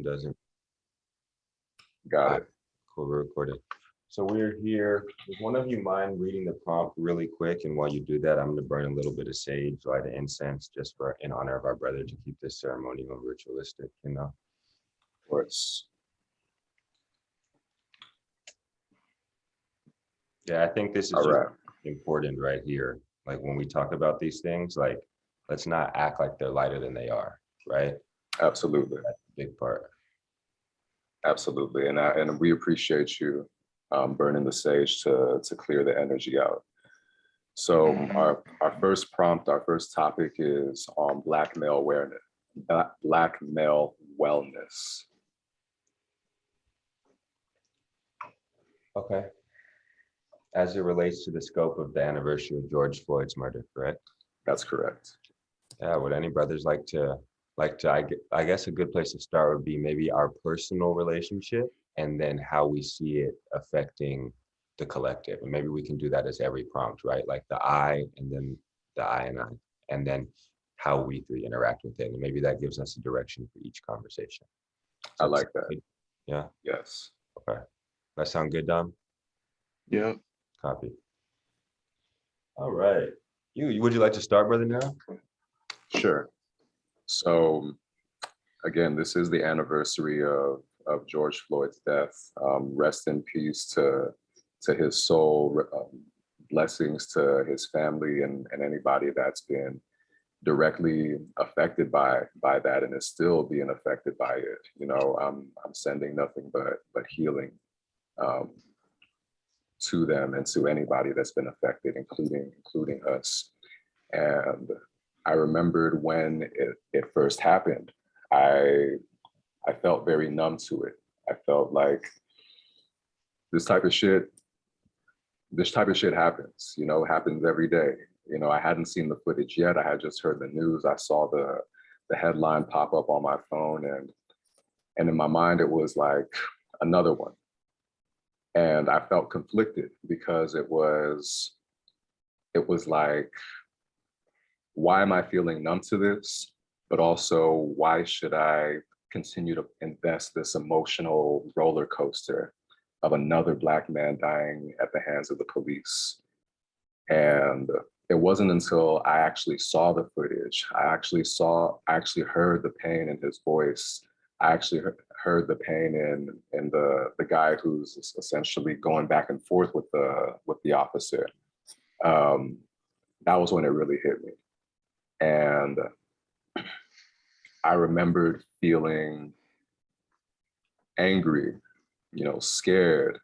Doesn't. Got it. Cool, we're recording. So we're here. Does one of you mind reading the prompt really quick? And while you do that, I'm going to burn a little bit of sage, light an incense, just for in honor of our brother, to keep this ceremonial and ritualistic, you know. Of course. Yeah, I think this is All right. important right here. Like when we talk about these things, like let's not act like they're lighter than they are, right? Absolutely. That's a big part. Absolutely. And we appreciate you burning the sage to clear the energy out. So our first prompt, our first topic is on Black male awareness, Black male wellness. Okay. As it relates to the scope of the anniversary of George Floyd's murder, correct? That's correct. Yeah, would any brothers like to, I guess a good place to start would be maybe our personal relationship and then how we see it affecting the collective. And maybe we can do that as every prompt, right? Like the I and then the I, and then how we three interact with it. And maybe that gives us a direction for each conversation. I like that. Yeah. Yes. Okay. That sound good, Dom? Yeah. Copy. All right. Would you like to start, Brother Nero? Sure. So again, this is the anniversary of George Floyd's death. Rest in peace to his soul. Blessings to his family and anybody that's been directly affected by that and is still being affected by it. You know, I'm sending nothing but healing to them and to anybody that's been affected, including us. And I remembered when it first happened, I felt very numb to it. I felt like this type of shit happens, you know, happens every day. You know, I hadn't seen the footage yet. I had just heard the news. I saw the headline pop up on my phone, and in my mind it was like another one. And I felt conflicted because it was like, why am I feeling numb to this? But also, why should I continue to invest this emotional roller coaster of another Black man dying at the hands of the police? And it wasn't until I actually saw the footage, I actually heard the pain in his voice. I actually heard the pain in the guy who's essentially going back and forth with the officer. That was when it really hit me. And I remembered feeling angry, you know, scared,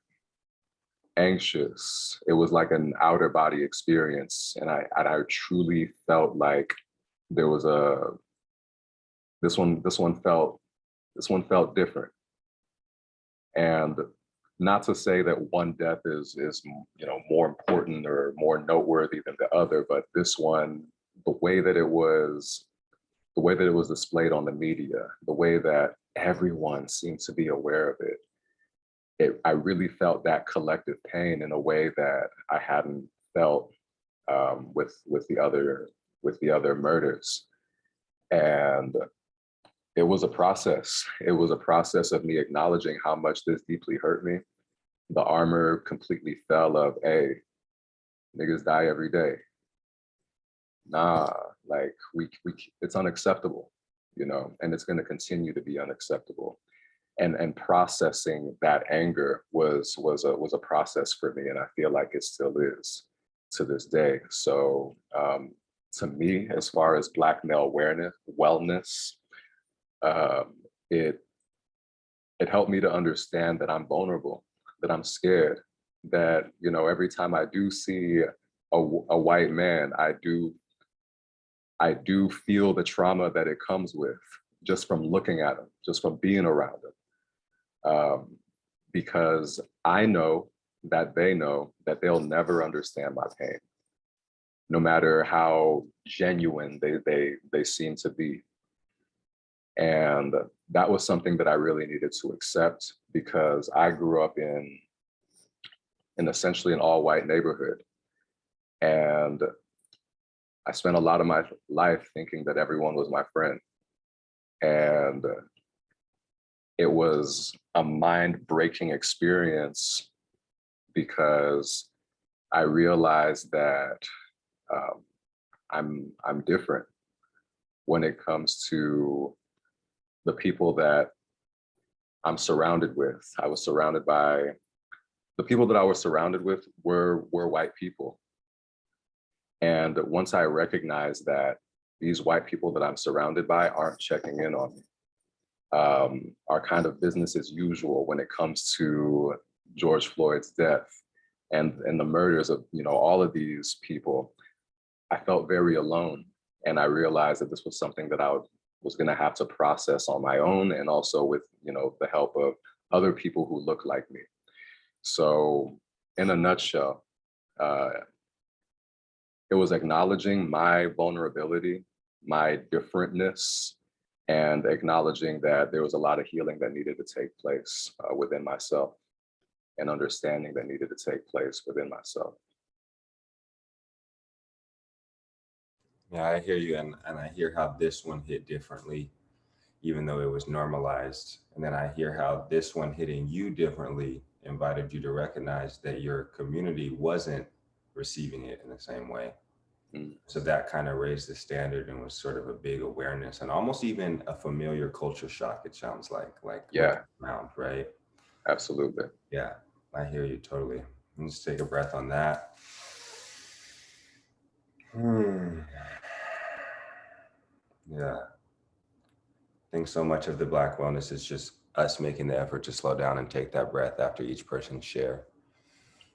anxious. It was like an outer body experience. And I truly felt like there was this one felt different. And not to say that one death is you know, more important or more noteworthy than the other, but this one, the way that it was displayed on the media, the way that everyone seemed to be aware of it, I really felt that collective pain in a way that I hadn't felt with the other murders. And it was a process. It was a process of me acknowledging how much this deeply hurt me. The armor completely fell of, hey, niggas die every day. Nah, like it's unacceptable, you know, and it's going to continue to be unacceptable. And processing that anger was a process for me, and I feel like it still is to this day. So to me, as far as Black male wellness, it helped me to understand that I'm vulnerable, that I'm scared, that, you know, every time I do see a white man, I do feel the trauma that it comes with just from looking at him, just from being around him. Because I know that they know that they'll never understand my pain, no matter how genuine they seem to be. And that was something that I really needed to accept, because I grew up in essentially an all-white neighborhood. And I spent a lot of my life thinking that everyone was my friend. And it was a mind-breaking experience because I realized that I'm different when it comes to the people that I'm surrounded with. The people that I was surrounded with were white people. And once I recognized that these white people that I'm surrounded by aren't checking in on me, are kind of business as usual when it comes to George Floyd's death and the murders of, all of these people, I felt very alone. And I realized that this was something that was going to have to process on my own, and also with, the help of other people who look like me. So in a nutshell, it was acknowledging my vulnerability, my differentness, and acknowledging that there was a lot of healing that needed to take place within myself, and understanding that needed to take place within myself. Yeah, I hear you, and I hear how this one hit differently, even though it was normalized. And then I hear how this one hitting you differently invited you to recognize that your community wasn't receiving it in the same way. Mm. So that kind of raised the standard and was sort of a big awareness, and almost even a familiar culture shock, it sounds like Yeah, around, right? absolutely. Yeah, I hear you totally. Let's take a breath on that. Yeah. I think so much of the Black wellness is just us making the effort to slow down and take that breath after each person's share,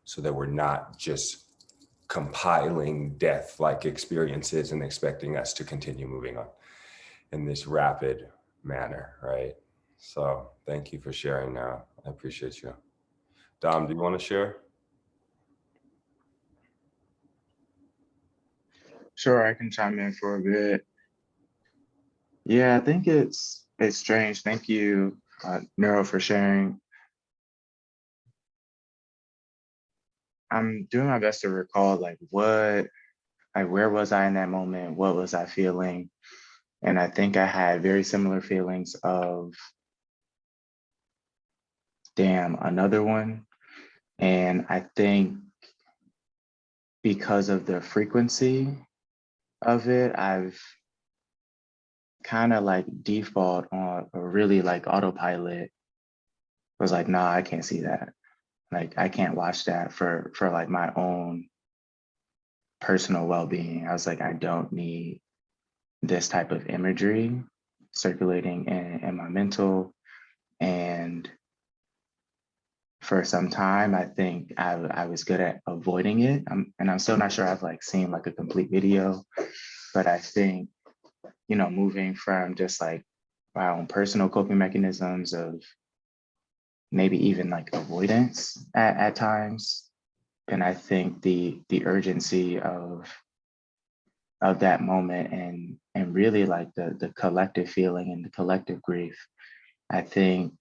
so that we're not just compiling death-like experiences and expecting us to continue moving on in this rapid manner, right? So thank you for sharing now. I appreciate you. Dom, do you want to share? Sure, I can chime in for a bit. Yeah, I think it's strange. Thank you, Nero, for sharing. I'm doing my best to recall where was I in that moment? What was I feeling? And I think I had very similar feelings of, damn, another one. And I think because of the frequency of it, I've kind of like default on, or really like autopilot, was like, nah, I can't see that. Like, I can't watch that for like my own personal well-being. I was like, I don't need this type of imagery circulating in my mental. And for some time, I think I was good at avoiding it. And I'm still not sure I've like seen like a complete video, but I think, moving from just like my own personal coping mechanisms of maybe even like avoidance at times. And I think the urgency of that moment, and really like the collective feeling and the collective grief, I think,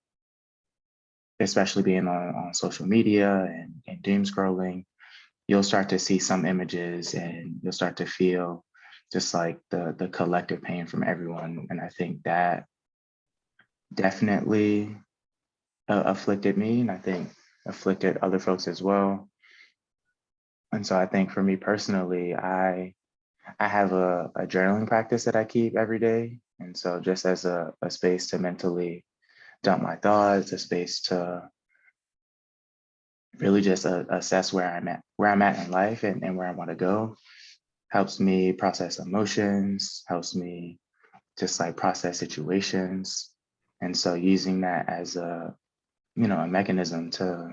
especially being on social media and doom scrolling, you'll start to see some images and you'll start to feel just like the collective pain from everyone. And I think that definitely afflicted me, and I think afflicted other folks as well. And so I think for me personally, I have a journaling practice that I keep every day. And so just as a space to mentally dump my thoughts, a space to really just assess where I'm at in life, and where I want to go, helps me process emotions, helps me just like process situations. And so using that as a mechanism to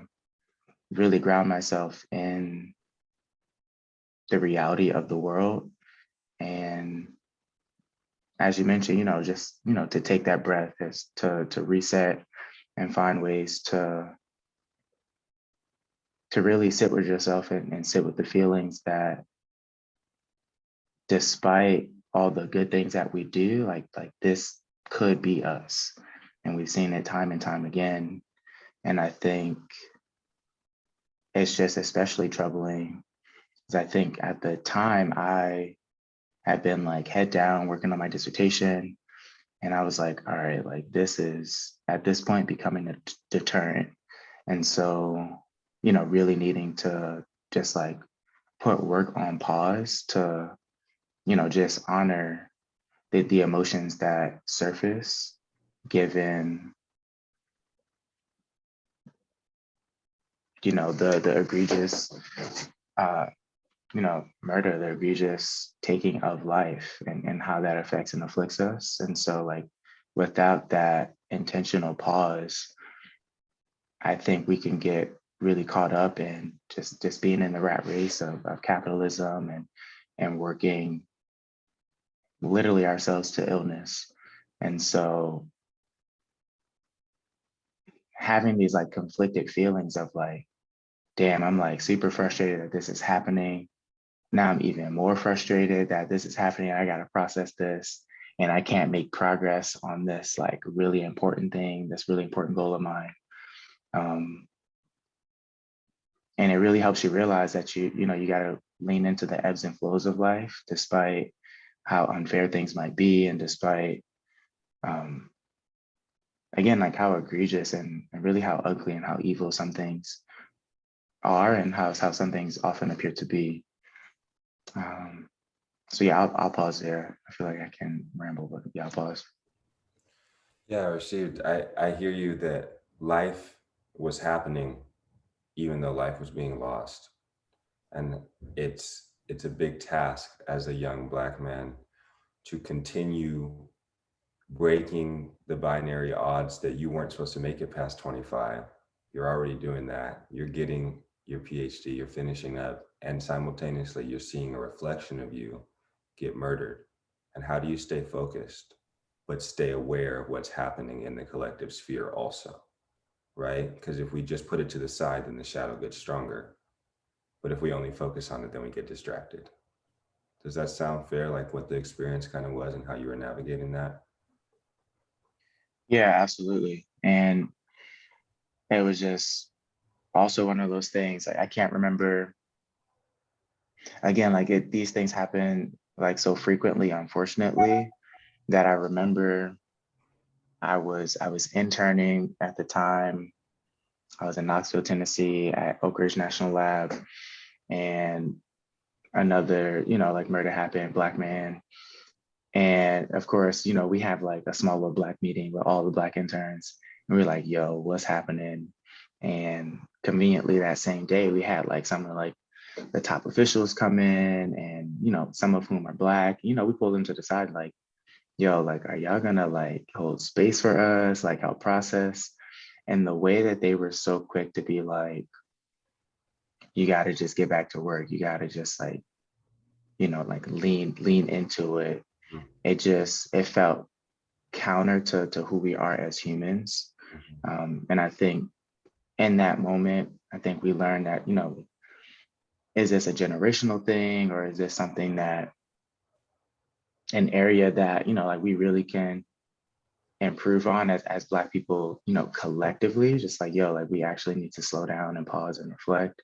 really ground myself in the reality of the world. And as you mentioned, just, to take that breath, is to reset and find ways to really sit with yourself, and sit with the feelings that, despite all the good things that we do, like this could be us. And we've seen it time and time again. And I think it's just especially troubling, because I think at the time I had been like head down working on my dissertation. And I was like, all right, like this is at this point becoming a deterrent. And so, really needing to just like put work on pause to, just honor the emotions that surface given, the egregious, uh, murder, the egregious taking of life and how that affects and afflicts us. And so like without that intentional pause, I think we can get really caught up in just being in the rat race of capitalism and working literally ourselves to illness. And so having these like conflicted feelings of like, damn, I'm like super frustrated that this is happening. Now I'm even more frustrated that this is happening. I got to process this and I can't make progress on this like really important thing, this really important goal of mine. And it really helps you realize that you got to lean into the ebbs and flows of life, despite how unfair things might be, and despite, again, like how egregious and really how ugly and how evil some things are, and how some things often appear to be. So yeah, I'll pause there. I feel like I can ramble, but yeah, I'll pause. Yeah, Rashid, I hear you that life was happening even though life was being lost. And it's a big task as a young Black man to continue breaking the binary odds that you weren't supposed to make it past 25. You're already doing that. You're getting your PhD, you're finishing up, and simultaneously you're seeing a reflection of you get murdered. And how do you stay focused, but stay aware of what's happening in the collective sphere also, right? Because if we just put it to the side, then the shadow gets stronger. But if we only focus on it, then we get distracted. Does that sound fair? Like what the experience kind of was and how you were navigating that? Yeah, absolutely. And it was just also one of those things. Like I can't remember, again, like these things happen like so frequently, unfortunately, that I remember I was interning at the time. I was in Knoxville, Tennessee at Oak Ridge National Lab, and another, like murder happened, Black man. And of course, we have like a small little Black meeting with all the Black interns. And we're like, yo, what's happening? And conveniently that same day, we had like some of like the top officials come in and, some of whom are Black. We pulled them to the side like, yo, like, are y'all gonna like hold space for us, like help process? And the way that they were so quick to be like, you gotta just get back to work. You gotta just like, like lean into it. Mhm. It felt counter to who we are as humans. And I think in that moment, I think we learned that, is this a generational thing, or is this something that an area that, like we really can improve on as Black people, collectively, just like, yo, like we actually need to slow down and pause and reflect.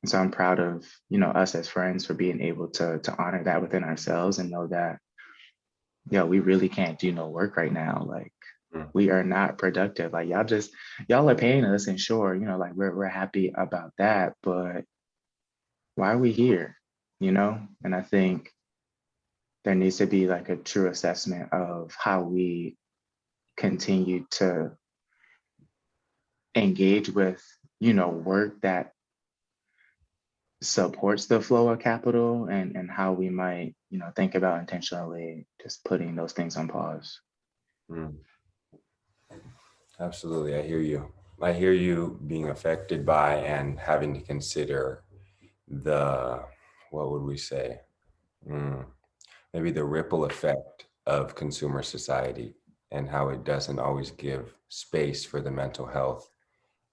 And so I'm proud of, us as friends for being able to honor that within ourselves and know that, we really can't do no work right now. Like Mm. we are not productive. Like y'all are paying us, and sure, like we're happy about that, but why are we here? And I think there needs to be like a true assessment of how we continue to engage with, work that supports the flow of capital, and how we might, think about intentionally just putting those things on pause. Mm. Absolutely. I hear you. I hear you being affected by and having to consider the, what would we say? Mm, maybe the ripple effect of consumer society and how it doesn't always give space for the mental health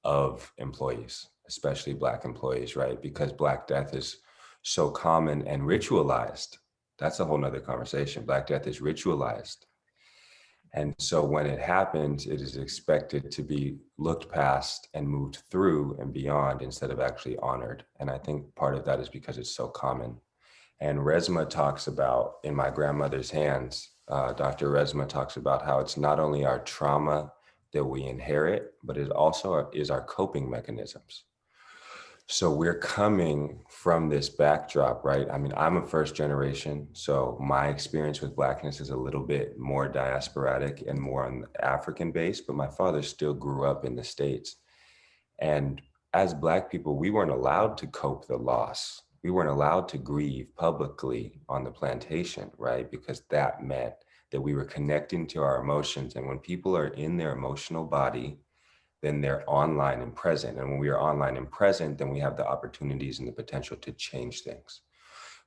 of employees, especially Black employees, right? Because Black death is so common and ritualized. That's a whole nother conversation. Black death is ritualized. And so when it happens, it is expected to be looked past and moved through and beyond instead of actually honored. And I think part of that is because it's so common. And Resma talks about In My Grandmother's Hands, Dr. Resma talks about how it's not only our trauma that we inherit, but it also is our coping mechanisms. So we're coming from this backdrop, right? I mean, I'm a first generation, so my experience with Blackness is a little bit more diasporatic and more on the African base, but my father still grew up in the States. And as Black people, we weren't allowed to cope the loss. We weren't allowed to grieve publicly on the plantation, right? Because that meant that we were connecting to our emotions. And when people are in their emotional body, then they're online and present. And when we are online and present, then we have the opportunities and the potential to change things.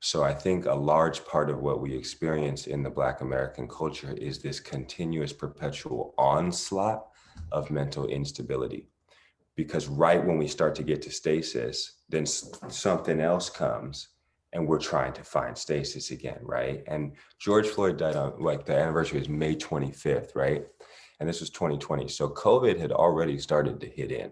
So I think a large part of what we experience in the Black American culture is this continuous perpetual onslaught of mental instability. Because right when we start to get to stasis, then something else comes and we're trying to find stasis again, right? And George Floyd died on, like, the anniversary is May 25th, right? And this was 2020. So COVID had already started to hit in.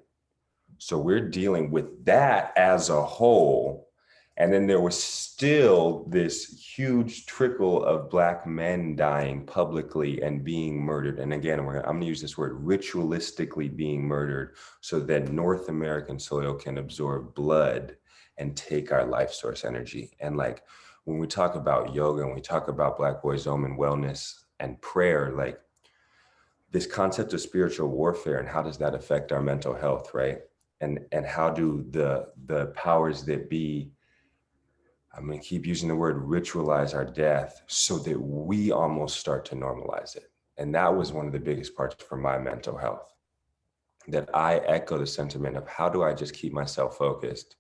So we're dealing with that as a whole. And then there was still this huge trickle of Black men dying publicly and being murdered. And again, I'm going to use this word, ritualistically being murdered, so that North American soil can absorb blood and take our life source energy. And like, when we talk about yoga and we talk about Black Boys Home and wellness and prayer, like, this concept of spiritual warfare and how does that affect our mental health, right? And how do the powers that be, I'm going to keep using the word, ritualize our death so that we almost start to normalize it. And that was one of the biggest parts for my mental health, that I echo the sentiment of how do I just keep myself focused?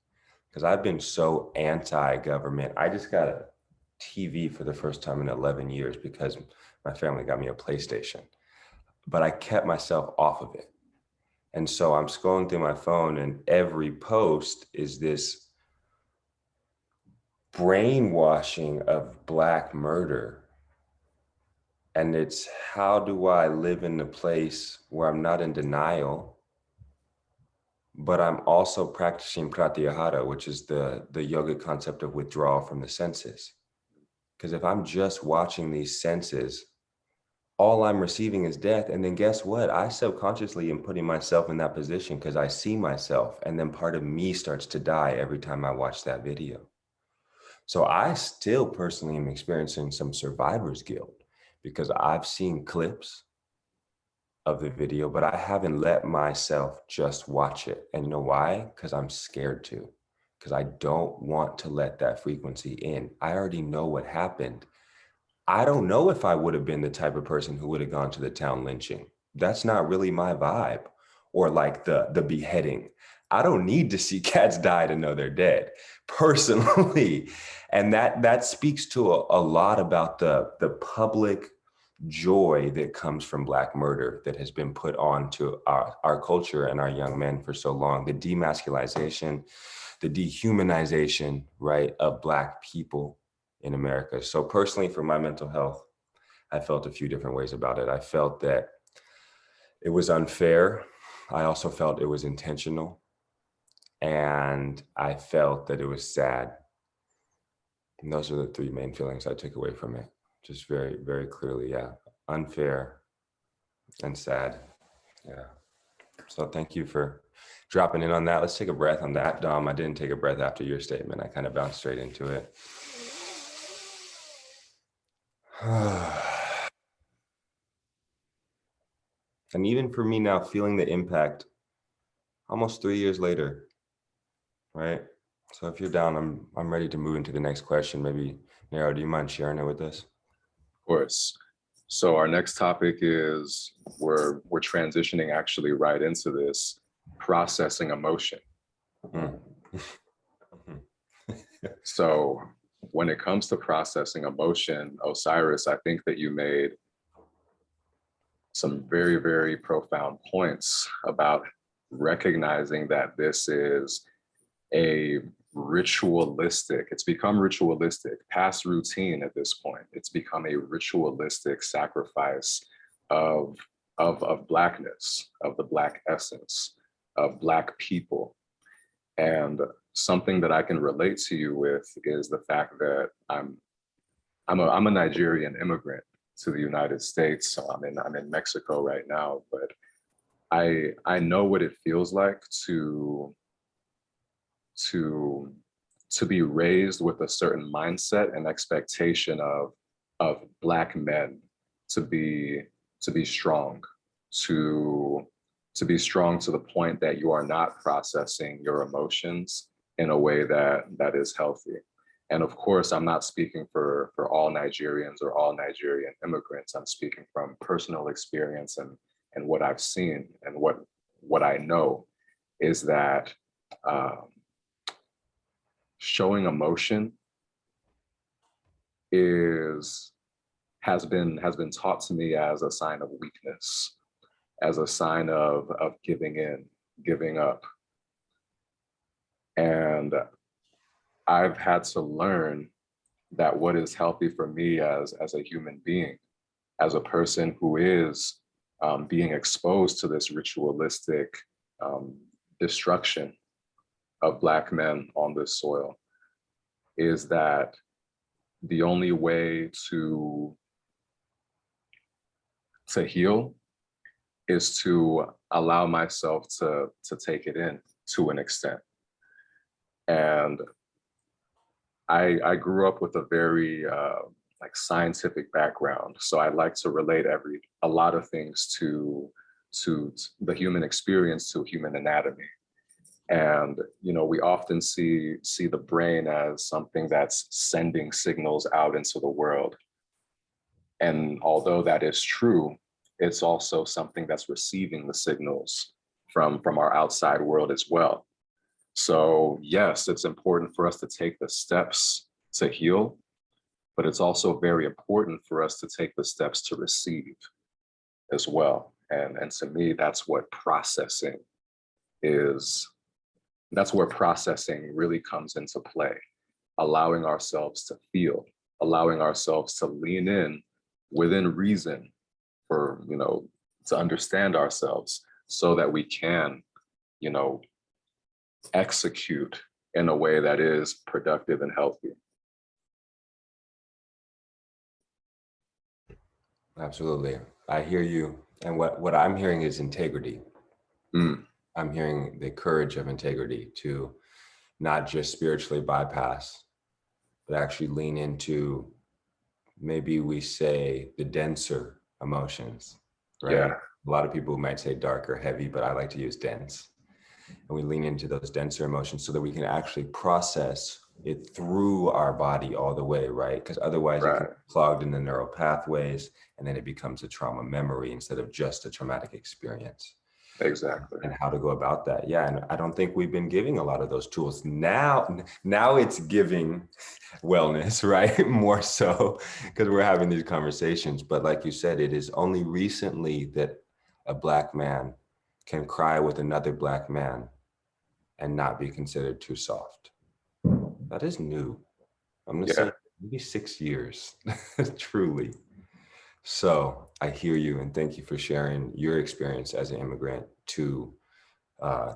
Because I've been so anti-government. I just got a TV for the first time in 11 years because my family got me a PlayStation, but I kept myself off of it. And so I'm scrolling through my phone and every post is this brainwashing of Black murder. And it's, how do I live in a place where I'm not in denial, but I'm also practicing pratyahara, which is the yoga concept of withdrawal from the senses. Because if I'm just watching these senses, all I'm receiving is death. And then guess what? I subconsciously am putting myself in that position because I see myself. And then part of me starts to die every time I watch that video. So I still personally am experiencing some survivor's guilt because I've seen clips of the video, but I haven't let myself just watch it. And you know why? Because I'm scared to, because I don't want to let that frequency in. I already know what happened. I don't know if I would have been the type of person who would have gone to the town lynching. That's not really my vibe. Or like the beheading. I don't need to see cats die to know they're dead, personally. And that speaks to a lot about the public joy that comes from Black murder that has been put on to our culture and our young men for so long. The demasculization, the dehumanization, right, of Black people in America. So personally, for my mental health, I felt a few different ways about it. I felt that it was unfair. I also felt it was intentional. And I felt that it was sad. And those are the three main feelings I took away from it. Just very, very clearly, yeah. Unfair and sad. Yeah. So thank you for dropping in on that. Let's take a breath on that, Dom. I didn't take a breath after your statement. I kind of bounced straight into it. And even for me now, feeling the impact almost 3 years later, right? So if you're down, I'm ready to move into the next question. Maybe, Nero, do you mind sharing it with us? Of course. So our next topic is, we're transitioning actually right into this, processing emotion. So when it comes to processing emotion, Osiris, I think that you made some very, very profound points about recognizing that this is a ritualistic, it's become ritualistic, past routine at this point. It's become a ritualistic sacrifice of Blackness, of the Black essence, of Black people. And something that I can relate to you with is the fact that I'm a Nigerian immigrant. the United States. So I'm in Mexico right now, but I know what it feels like to to be raised with a certain mindset and expectation of Black men to be strong, to be strong to the point that you are not processing your emotions in a way that is healthy. And of course, I'm not speaking for all Nigerians or all Nigerian immigrants. I'm speaking from personal experience and what I've seen and what I know is that um, showing emotion has been taught to me as a sign of weakness, as a sign of giving in, giving up. And I've had to learn that what is healthy for me as a human being, as a person who is being exposed to this ritualistic destruction of Black men on this soil, is that the only way to heal is to allow myself to take it in to an extent. And I grew up with a very like scientific background, so I like to relate a lot of things to the human experience, to human anatomy. And we often see the brain as something that's sending signals out into the world. And although that is true, it's also something that's receiving the signals from our outside world as well. So yes, it's important for us to take the steps to heal, but it's also very important for us to take the steps to receive as well. And to me, that's what processing is. That's where processing really comes into play, allowing ourselves to feel, allowing ourselves to lean in within reason for, to understand ourselves so that we can, execute in a way that is productive and healthy. Absolutely. I hear you. And what I'm hearing is integrity. Mm. I'm hearing the courage of integrity to not just spiritually bypass, but actually lean into, maybe we say, the denser emotions, right? Yeah. A lot of people might say dark or heavy, but I like to use dense. And we lean into those denser emotions so that we can actually process it through our body all the way, right? Because otherwise it can be clogged in the neural pathways, and then it becomes a trauma memory instead of just a traumatic experience. Exactly. And how to go about that. Yeah, and I don't think we've been giving a lot of those tools. Now it's giving wellness, right? More so because we're having these conversations. But like you said, it is only recently that a Black man can cry with another Black man and not be considered too soft. That is new. I'm gonna say maybe 6 years, truly. So I hear you, and thank you for sharing your experience as an immigrant to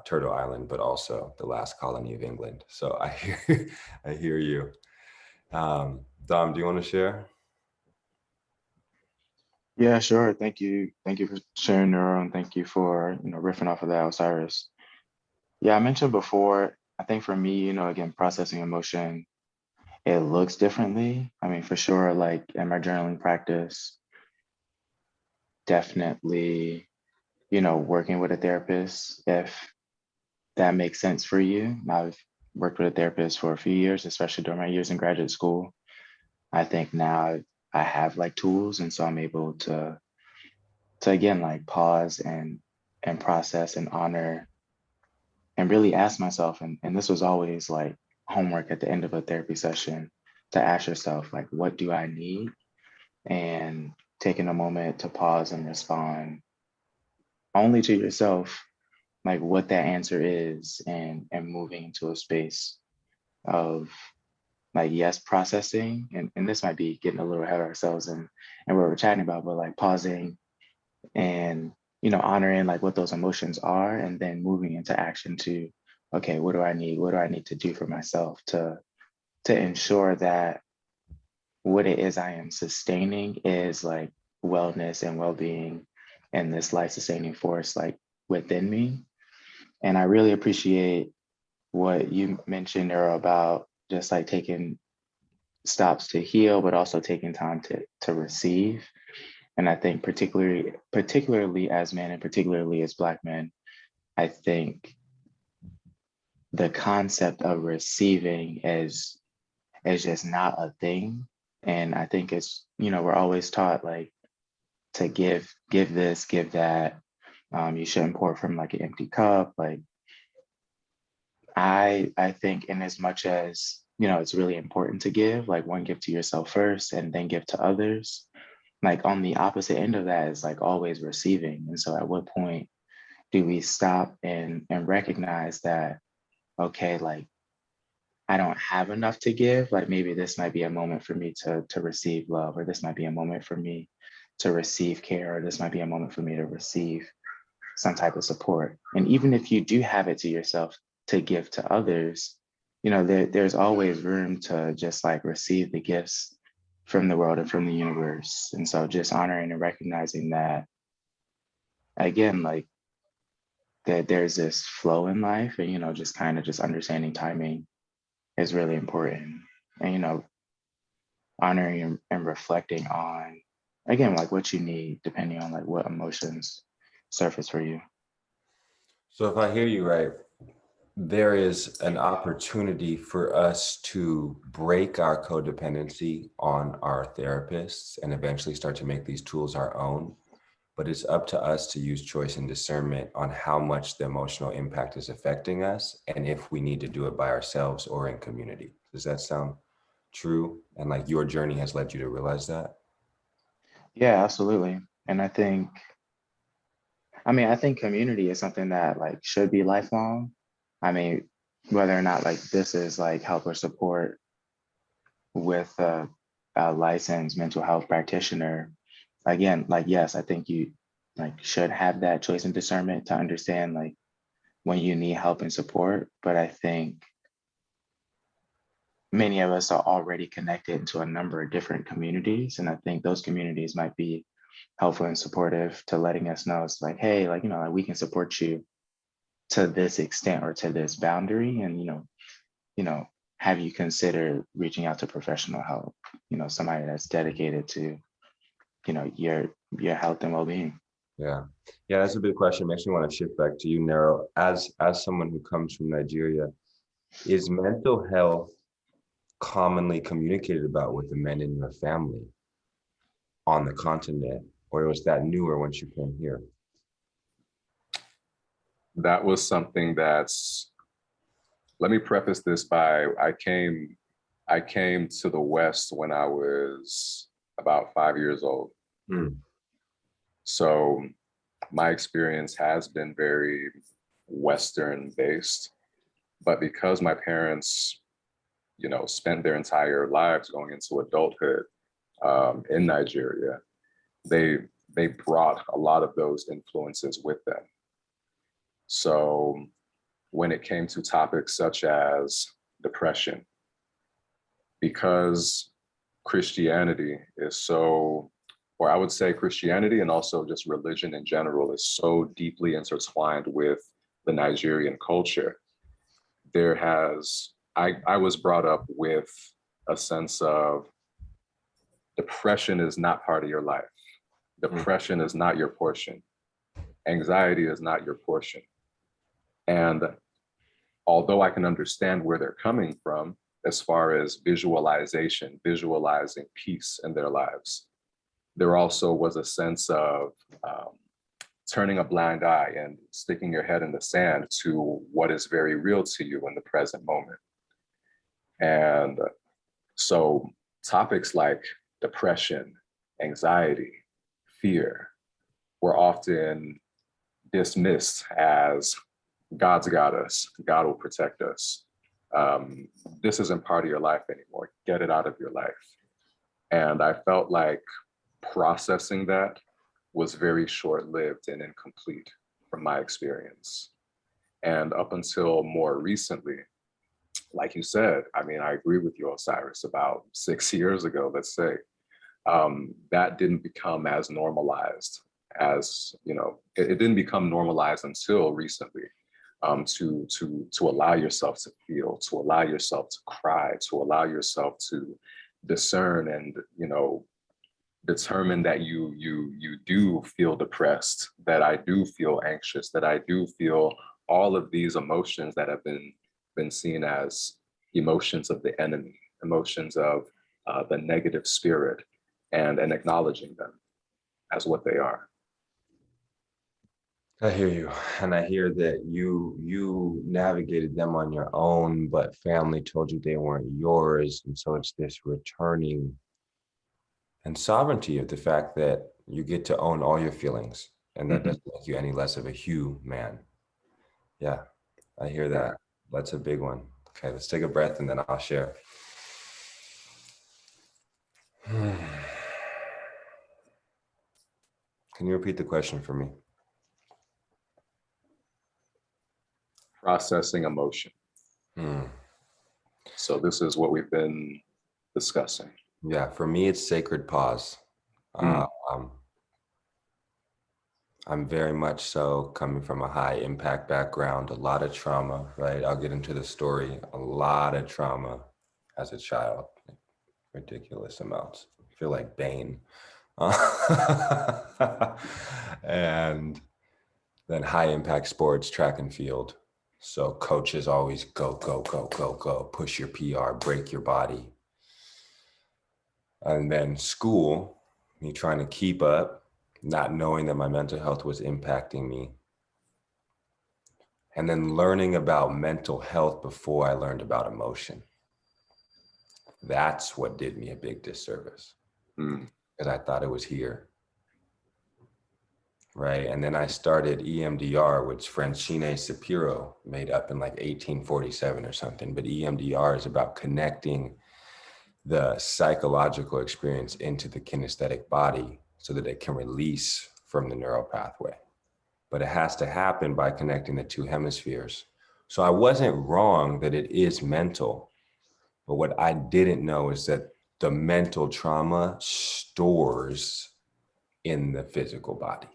Turtle Island, but also the last colony of England. So I hear you. Dom, do you want to share? Yeah, sure. Thank you. Thank you for sharing, Nero, and thank you for, riffing off of that, Osiris. Yeah, I mentioned before, I think for me, again, processing emotion, it looks differently. I mean, for sure, like in my journaling practice, definitely, working with a therapist, if that makes sense for you. I've worked with a therapist for a few years, especially during my years in graduate school. I think now I have like tools, and so I'm able to again like pause and process and honor and really ask myself, and this was always like homework at the end of a therapy session, to ask yourself, like, what do I need? And taking a moment to pause and respond only to yourself, like what that answer is, and moving into a space of like, yes, processing, and this might be getting a little ahead of ourselves and what we're chatting about, but like pausing and honoring like what those emotions are, and then moving into action to, okay, what do I need to do for myself to ensure that what it is I am sustaining is like wellness and well-being and this life-sustaining force like within me. And I really appreciate what you mentioned, Nero, about just like taking stops to heal, but also taking time to receive. And I think particularly as men and particularly as Black men, I think the concept of receiving is just not a thing. And I think it's, you know, we're always taught like to give this, give that. You shouldn't pour from like an empty cup. Like I think in as much as, you know, it's really important to give, like one, give to yourself first and then give to others. Like on the opposite end of that is like always receiving. And so at what point do we stop and recognize that, okay, like I don't have enough to give, like maybe this might be a moment for me to receive love, or this might be a moment for me to receive care, or this might be a moment for me to receive some type of support. And even if you do have it to yourself to give to others, you know, there's always room to just like receive the gifts from the world and from the universe. And so just honoring and recognizing that, again, like that there's this flow in life, and, you know, just kind of just understanding timing is really important. And, you know, honoring and reflecting on, again, like what you need, depending on like what emotions surface for you. So if I hear you right, there is an opportunity for us to break our codependency on our therapists and eventually start to make these tools our own. But it's up to us to use choice and discernment on how much the emotional impact is affecting us and if we need to do it by ourselves or in community. Does that sound true? And like your journey has led you to realize that? Yeah, absolutely. And I think community is something that like should be lifelong. I mean, whether or not like this is like help or support with a licensed mental health practitioner, again, like, yes, I think you like should have that choice and discernment to understand like when you need help and support. But I think many of us are already connected to a number of different communities. And I think those communities might be helpful and supportive to letting us know it's like, hey, like, you know, like we can support you to this extent or to this boundary. And, you know, have you considered reaching out to professional help, you know, somebody that's dedicated to, you know, your health and well-being. Yeah. Yeah, that's a big question. Makes me want to shift back to you, Nero. As someone who comes from Nigeria, is mental health commonly communicated about with the men in your family on the continent, or was that newer once you came here? That was something that's, let me preface this by I came to the West when I was about 5 years old. So my experience has been very Western based, but because my parents, you know, spent their entire lives going into adulthood in Nigeria, they brought a lot of those influences with them. So when it came to topics such as depression, because Christianity is so, or I would say Christianity and also just religion in general is so deeply intertwined with the Nigerian culture, I was brought up with a sense of depression is not part of your life. Depression is not your portion. Anxiety is not your portion. And although I can understand where they're coming from as far as visualization, visualizing peace in their lives, there also was a sense of turning a blind eye and sticking your head in the sand to what is very real to you in the present moment. And so topics like depression, anxiety, fear were often dismissed as God's got us, God will protect us. This isn't part of your life anymore. Get it out of your life. And I felt like processing that was very short-lived and incomplete from my experience. And up until more recently, like you said, I mean, I agree with you, Osiris, about 6 years ago, let's say, that didn't become as normalized as, it didn't become normalized until recently. To allow yourself to feel, to allow yourself to cry, to allow yourself to discern and, determine that you do feel depressed, that I do feel anxious, that I do feel all of these emotions that have been seen as emotions of the enemy, emotions of the negative spirit, and acknowledging them as what they are. I hear you. And I hear that you navigated them on your own, but family told you they weren't yours. And so it's this returning and sovereignty of the fact that you get to own all your feelings. And that doesn't make you any less of a human. Yeah, I hear that. That's a big one. Okay, let's take a breath and then I'll share. Can you repeat the question for me? Processing emotion. So this is what we've been discussing. Yeah, for me, it's sacred pause. I'm very much so coming from a high impact background, a lot of trauma, right? I'll get into the story, a lot of trauma as a child, ridiculous amounts. I feel like Bane. And then high impact sports, track and field. So coaches always go, go, go, go, go, push your PR, break your body. And then school, me trying to keep up, not knowing that my mental health was impacting me. And then learning about mental health before I learned about emotion. That's what did me a big disservice, because I thought it was here. Right. And then I started EMDR, which Francine Shapiro made up in like 1847 or something. But EMDR is about connecting the psychological experience into the kinesthetic body so that it can release from the neural pathway. But it has to happen by connecting the two hemispheres. So I wasn't wrong that it is mental. But what I didn't know is that the mental trauma stores in the physical body.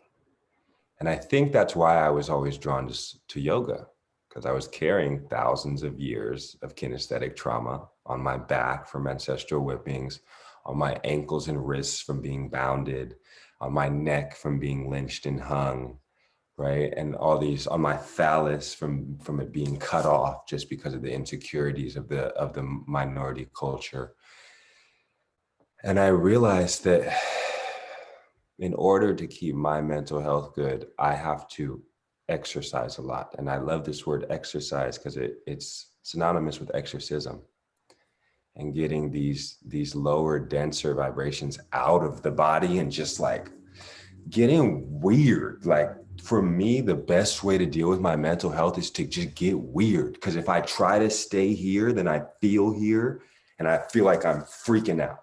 And I think that's why I was always drawn to yoga, because I was carrying thousands of years of kinesthetic trauma on my back from ancestral whippings, on my ankles and wrists from being bounded, on my neck from being lynched and hung, right? And all these on my phallus from it being cut off just because of the insecurities of the minority culture. And I realized that in order to keep my mental health good, I have to exercise a lot. And I love this word exercise because it's synonymous with exorcism and getting these lower, denser vibrations out of the body and just like getting weird. Like for me, the best way to deal with my mental health is to just get weird. Because if I try to stay here, then I feel here and I feel like I'm freaking out.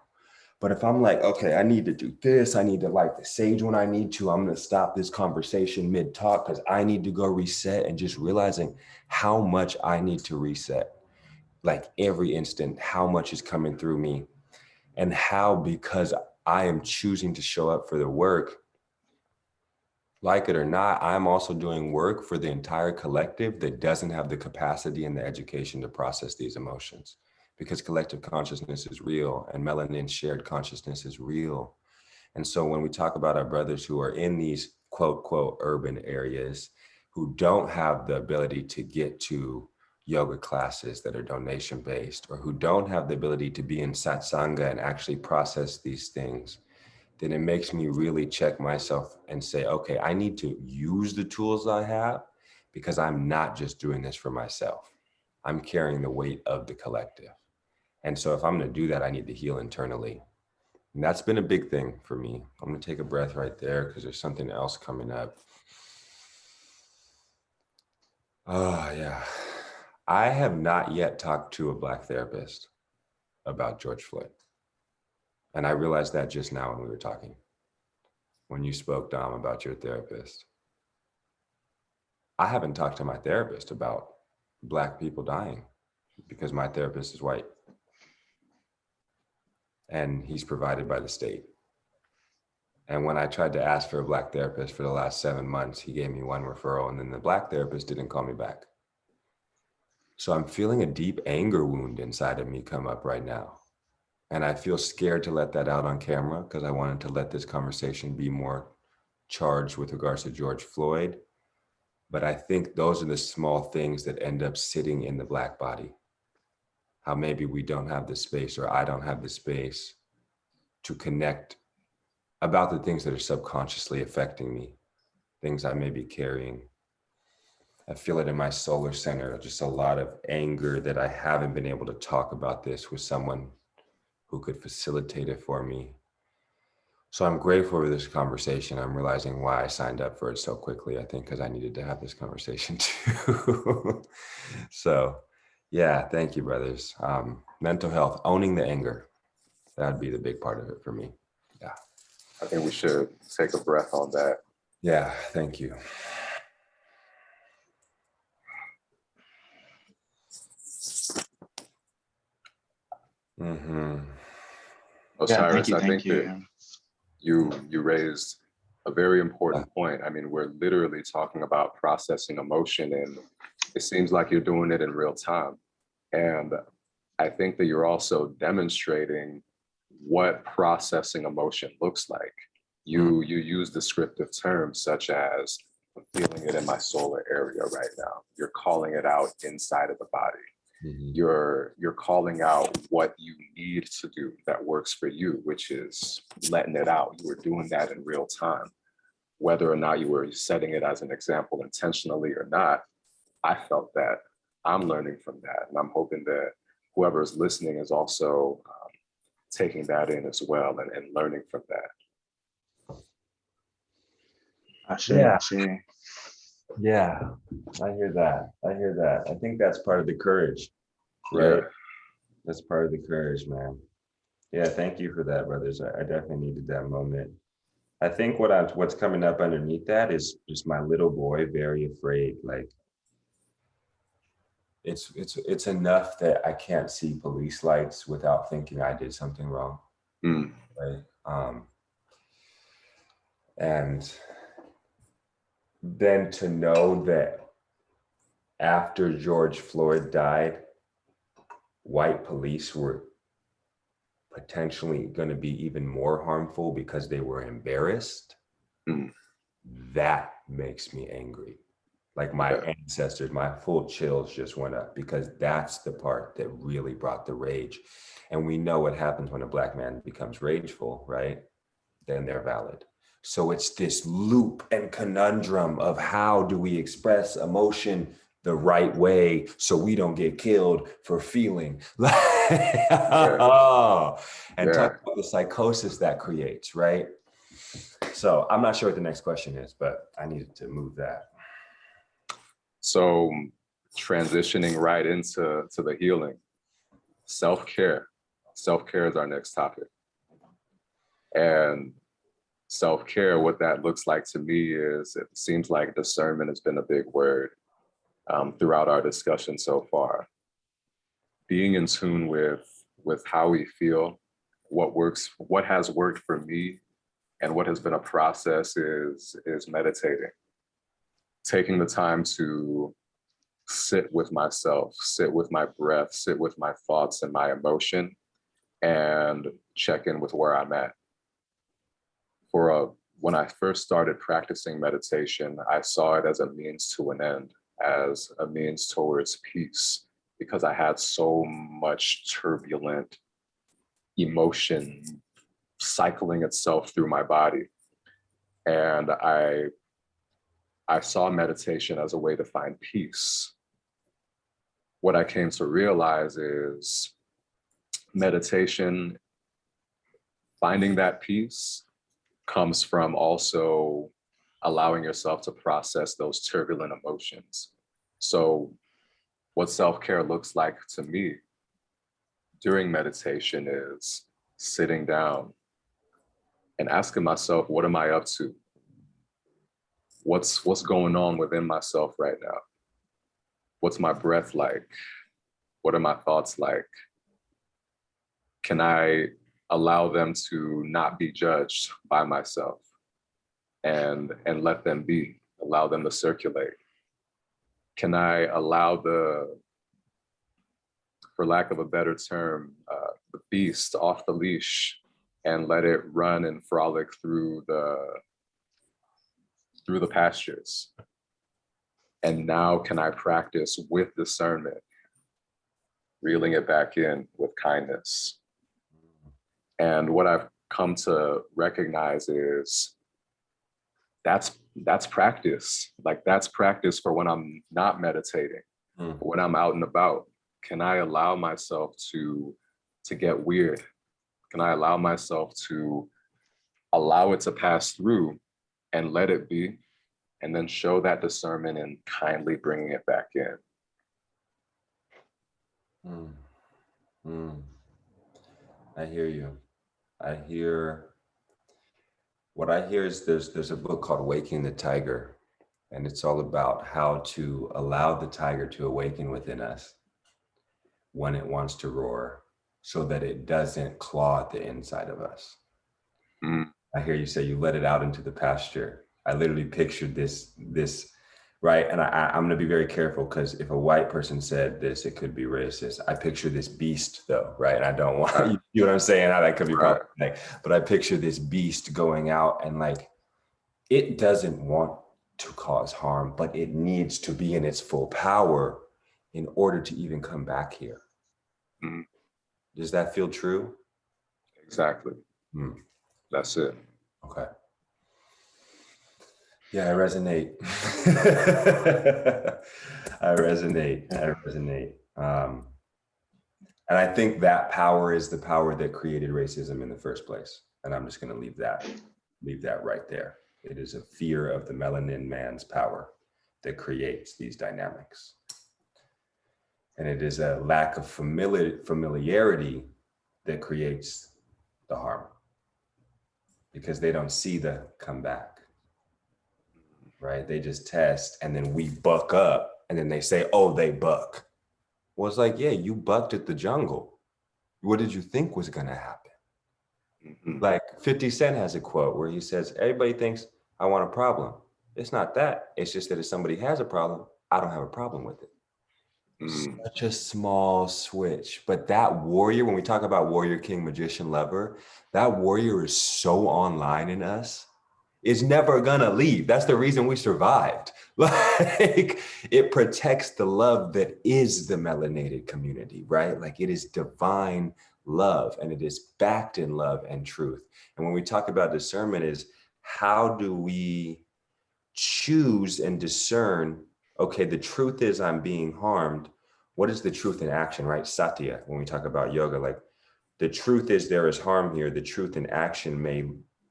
But if I'm like, okay, I need to do this, I need to light the sage when I need to, I'm going to stop this conversation mid-talk because I need to go reset, and just realizing how much I need to reset, like every instant, how much is coming through me, and how, because I am choosing to show up for the work, like it or not, I'm also doing work for the entire collective that doesn't have the capacity and the education to process these emotions. Because collective consciousness is real and melanin shared consciousness is real. And so when we talk about our brothers who are in these quote, quote, urban areas, who don't have the ability to get to yoga classes that are donation based, or who don't have the ability to be in satsanga and actually process these things, then it makes me really check myself and say, okay, I need to use the tools I have, because I'm not just doing this for myself. I'm carrying the weight of the collective. And so if I'm going to do that, I need to heal internally. And that's been a big thing for me. I'm going to take a breath right there because there's something else coming up. Oh, yeah. I have not yet talked to a Black therapist about George Floyd. And I realized that just now when we were talking, when you spoke, Dom, about your therapist. I haven't talked to my therapist about Black people dying. because my therapist is white and he's provided by the state. And when I tried to ask for a Black therapist for the last 7 months, he gave me one referral, and then the Black therapist didn't call me back. So I'm feeling a deep anger wound inside of me come up right now. And I feel scared to let that out on camera because I wanted to let this conversation be more charged with regards to George Floyd. But I think those are the small things that end up sitting in the Black body. How maybe we don't have the space, or I don't have the space to connect about the things that are subconsciously affecting me, things I may be carrying. I feel it in my solar center, just a lot of anger that I haven't been able to talk about this with someone who could facilitate it for me. So I'm grateful for this conversation. I'm realizing why I signed up for it so quickly, I think, because I needed to have this conversation too. So yeah, thank you, brothers. Mental health, owning the anger, that'd be the big part of it for me. Yeah. I think we should take a breath on that. Yeah, thank you. Mm-hmm. Osiris, Yeah, I thank think you. that you raised a very important point. I mean, we're literally talking about processing emotion, and it seems like you're doing it in real time. And I think that you're also demonstrating what processing emotion looks like. You use descriptive terms such as, I'm feeling it in my solar area right now. You're calling it out inside of the body. Mm-hmm. You're calling out what you need to do that works for you, which is letting it out. You were doing that in real time. Whether or not you were setting it as an example intentionally or not, I felt that. I'm learning from that. And I'm hoping that whoever is listening is also taking that in as well and learning from that. I see. Yeah, I hear that. I hear that. I think that's part of the courage, right? Yeah. That's part of the courage, man. Yeah, thank you for that, brothers. I definitely needed that moment. I think what's coming up underneath that is just my little boy, very afraid. Like it's enough that I can't see police lights without thinking I did something wrong, right? And then to know that after George Floyd died, white police were potentially going to be even more harmful because they were embarrassed. That makes me angry. Like my ancestors, my full chills just went up, because that's the part that really brought the rage. And we know what happens when a Black man becomes rageful, right? Then they're valid. So it's this loop and conundrum of how do we express emotion the right way so we don't get killed for feeling. And talk about the psychosis that creates, right? So I'm not sure what the next question is, but I needed to move that. So transitioning right into the healing, self-care. Self-care is our next topic. And self-care, what that looks like to me is, it seems like discernment has been a big word throughout our discussion so far. Being in tune with how we feel, what works, what has worked for me, and what has been a process is meditating. Taking the time to sit with myself, sit with my breath, sit with my thoughts and my emotion, and check in with where I'm at. When I first started practicing meditation, I saw it as a means to an end, as a means towards peace, because I had so much turbulent emotion cycling itself through my body. And I saw meditation as a way to find peace. What I came to realize is meditation, finding that peace, comes from also allowing yourself to process those turbulent emotions. So what self-care looks like to me during meditation is sitting down and asking myself, what am I up to? What's going on within myself right now? What's my breath like? What are my thoughts like? Can I allow them to not be judged by myself and let them be, allow them to circulate? Can I allow the, for lack of a better term, the beast off the leash and let it run and frolic through the pastures? And now can I practice with discernment, reeling it back in with kindness? And what I've come to recognize is that's practice. Like, that's practice for when I'm not meditating, when I'm out and about. Can I allow myself to get weird? Can I allow myself to allow it to pass through and let it be, and then show that discernment and kindly bringing it back in? I hear you. What I hear is there's a book called Waking the Tiger, and it's all about how to allow the tiger to awaken within us when it wants to roar, so that it doesn't claw at the inside of us. I hear you say you let it out into the pasture. I literally pictured this, right? And I'm going to be very careful, because if a white person said this, it could be racist. I picture this beast, though, right? And I don't want, you know what I'm saying? How that could be problematic. But I picture this beast going out, and like, it doesn't want to cause harm, but it needs to be in its full power in order to even come back here. Does that feel true? Exactly. That's it. Okay. Yeah, I resonate. I resonate. And I think that power is the power that created racism in the first place. And I'm just going to leave that right there. It is a fear of the melanin man's power that creates these dynamics. And it is a lack of familiarity that creates the harm, because they don't see the comeback, right? They just test, and then we buck up, and then they say, oh, they buck. Well, it's like, yeah, you bucked at the jungle. What did you think was gonna happen? Like 50 Cent has a quote where he says, everybody thinks I want a problem. It's not that. It's just that if somebody has a problem, I don't have a problem with it. Such a small switch. But that warrior, when we talk about warrior, king, magician, lover, that warrior is so online in us. It's never gonna leave. That's the reason we survived. Like, it protects the love that is the melanated community, right? Like, it is divine love, and it is backed in love and truth. And when we talk about discernment, is how do we choose and discern, okay, the truth is I'm being harmed. What is the truth in action, right? Satya, when we talk about yoga, like, the truth is there is harm here. The truth in action may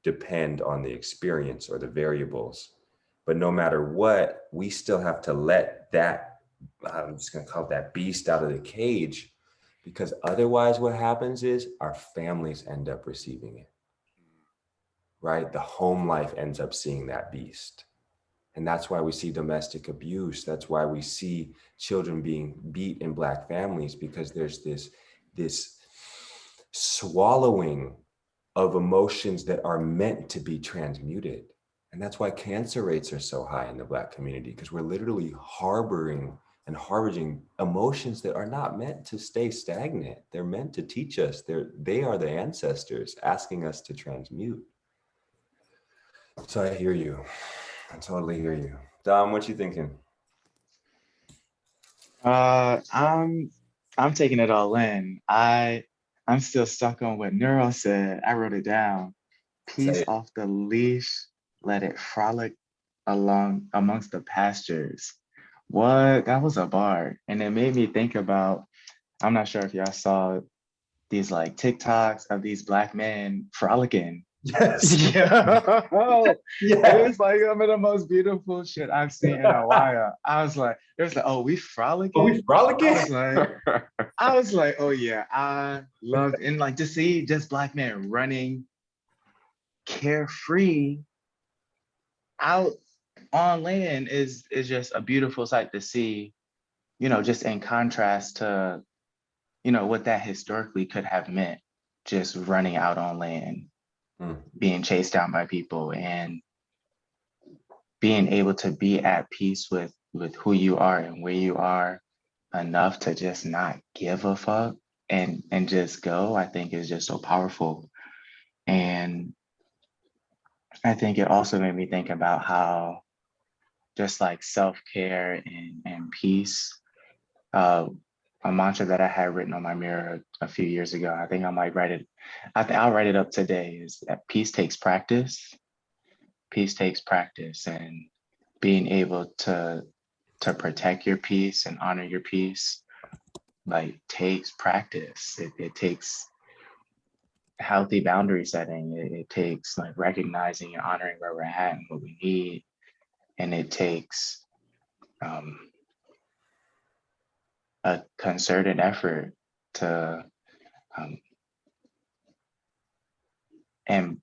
depend on the experience or the variables, but no matter what, we still have to let that, I'm just going to call it that beast, out of the cage, because otherwise what happens is our families end up receiving it, right? The home life ends up seeing that beast. And that's why we see domestic abuse. That's why we see children being beat in Black families, because there's this swallowing of emotions that are meant to be transmuted. And that's why cancer rates are so high in the Black community, because we're literally harboring emotions that are not meant to stay stagnant. They're meant to teach us. They are the ancestors asking us to transmute. So I hear you. I totally hear you. Dom, what you thinking? I'm taking it all in. I'm still stuck on what Nero said. I wrote it down. Peace off the leash, let it frolic along amongst the pastures. What? That was a bar. And it made me think about, I'm not sure if y'all saw these like TikToks of these Black men frolicking. Yes. Yeah. Yeah. It was like some of the most beautiful shit I've seen in a while. I was like, there's like, oh, we frolicking? Are we frolicking? I was like, oh yeah, I love, and like to see just Black men running carefree out on land is just a beautiful sight to see, you know, just in contrast to what that historically could have meant, just running out on land, Mm. being chased down by people, and being able to be at peace with who you are and where you are enough to just not give a fuck and just go, I think is just so powerful. And I think it also made me think about how just like self-care and peace, uh, a mantra that I had written on my mirror a few years ago. I think I might write it. I think I'll write it up today. Is that peace takes practice. Peace takes practice, and being able to protect your peace and honor your peace, like takes practice. It takes healthy boundary setting. It takes like recognizing and honoring where we're at and what we need, and it takes um, a concerted effort to um,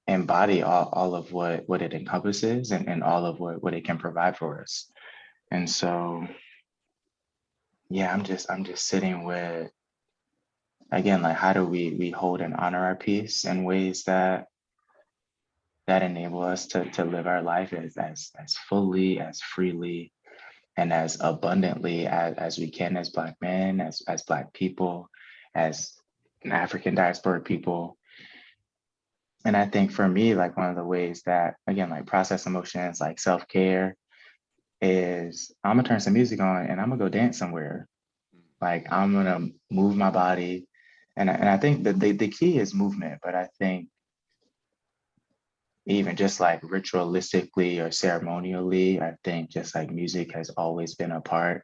embody all of what it encompasses and all of what it can provide for us. And so, yeah, I'm just sitting with, again, like how do we hold and honor our peace in ways that enable us to live our life as fully, as freely, and as abundantly as we can as Black men, as Black people, as African diaspora people. And I think for me, like one of the ways that, again, like process emotions, like self-care, is I'm gonna turn some music on and I'm gonna go dance somewhere. Like I'm gonna move my body. And I think that the key is movement, but I think even just like ritualistically or ceremonially, I think just like music has always been a part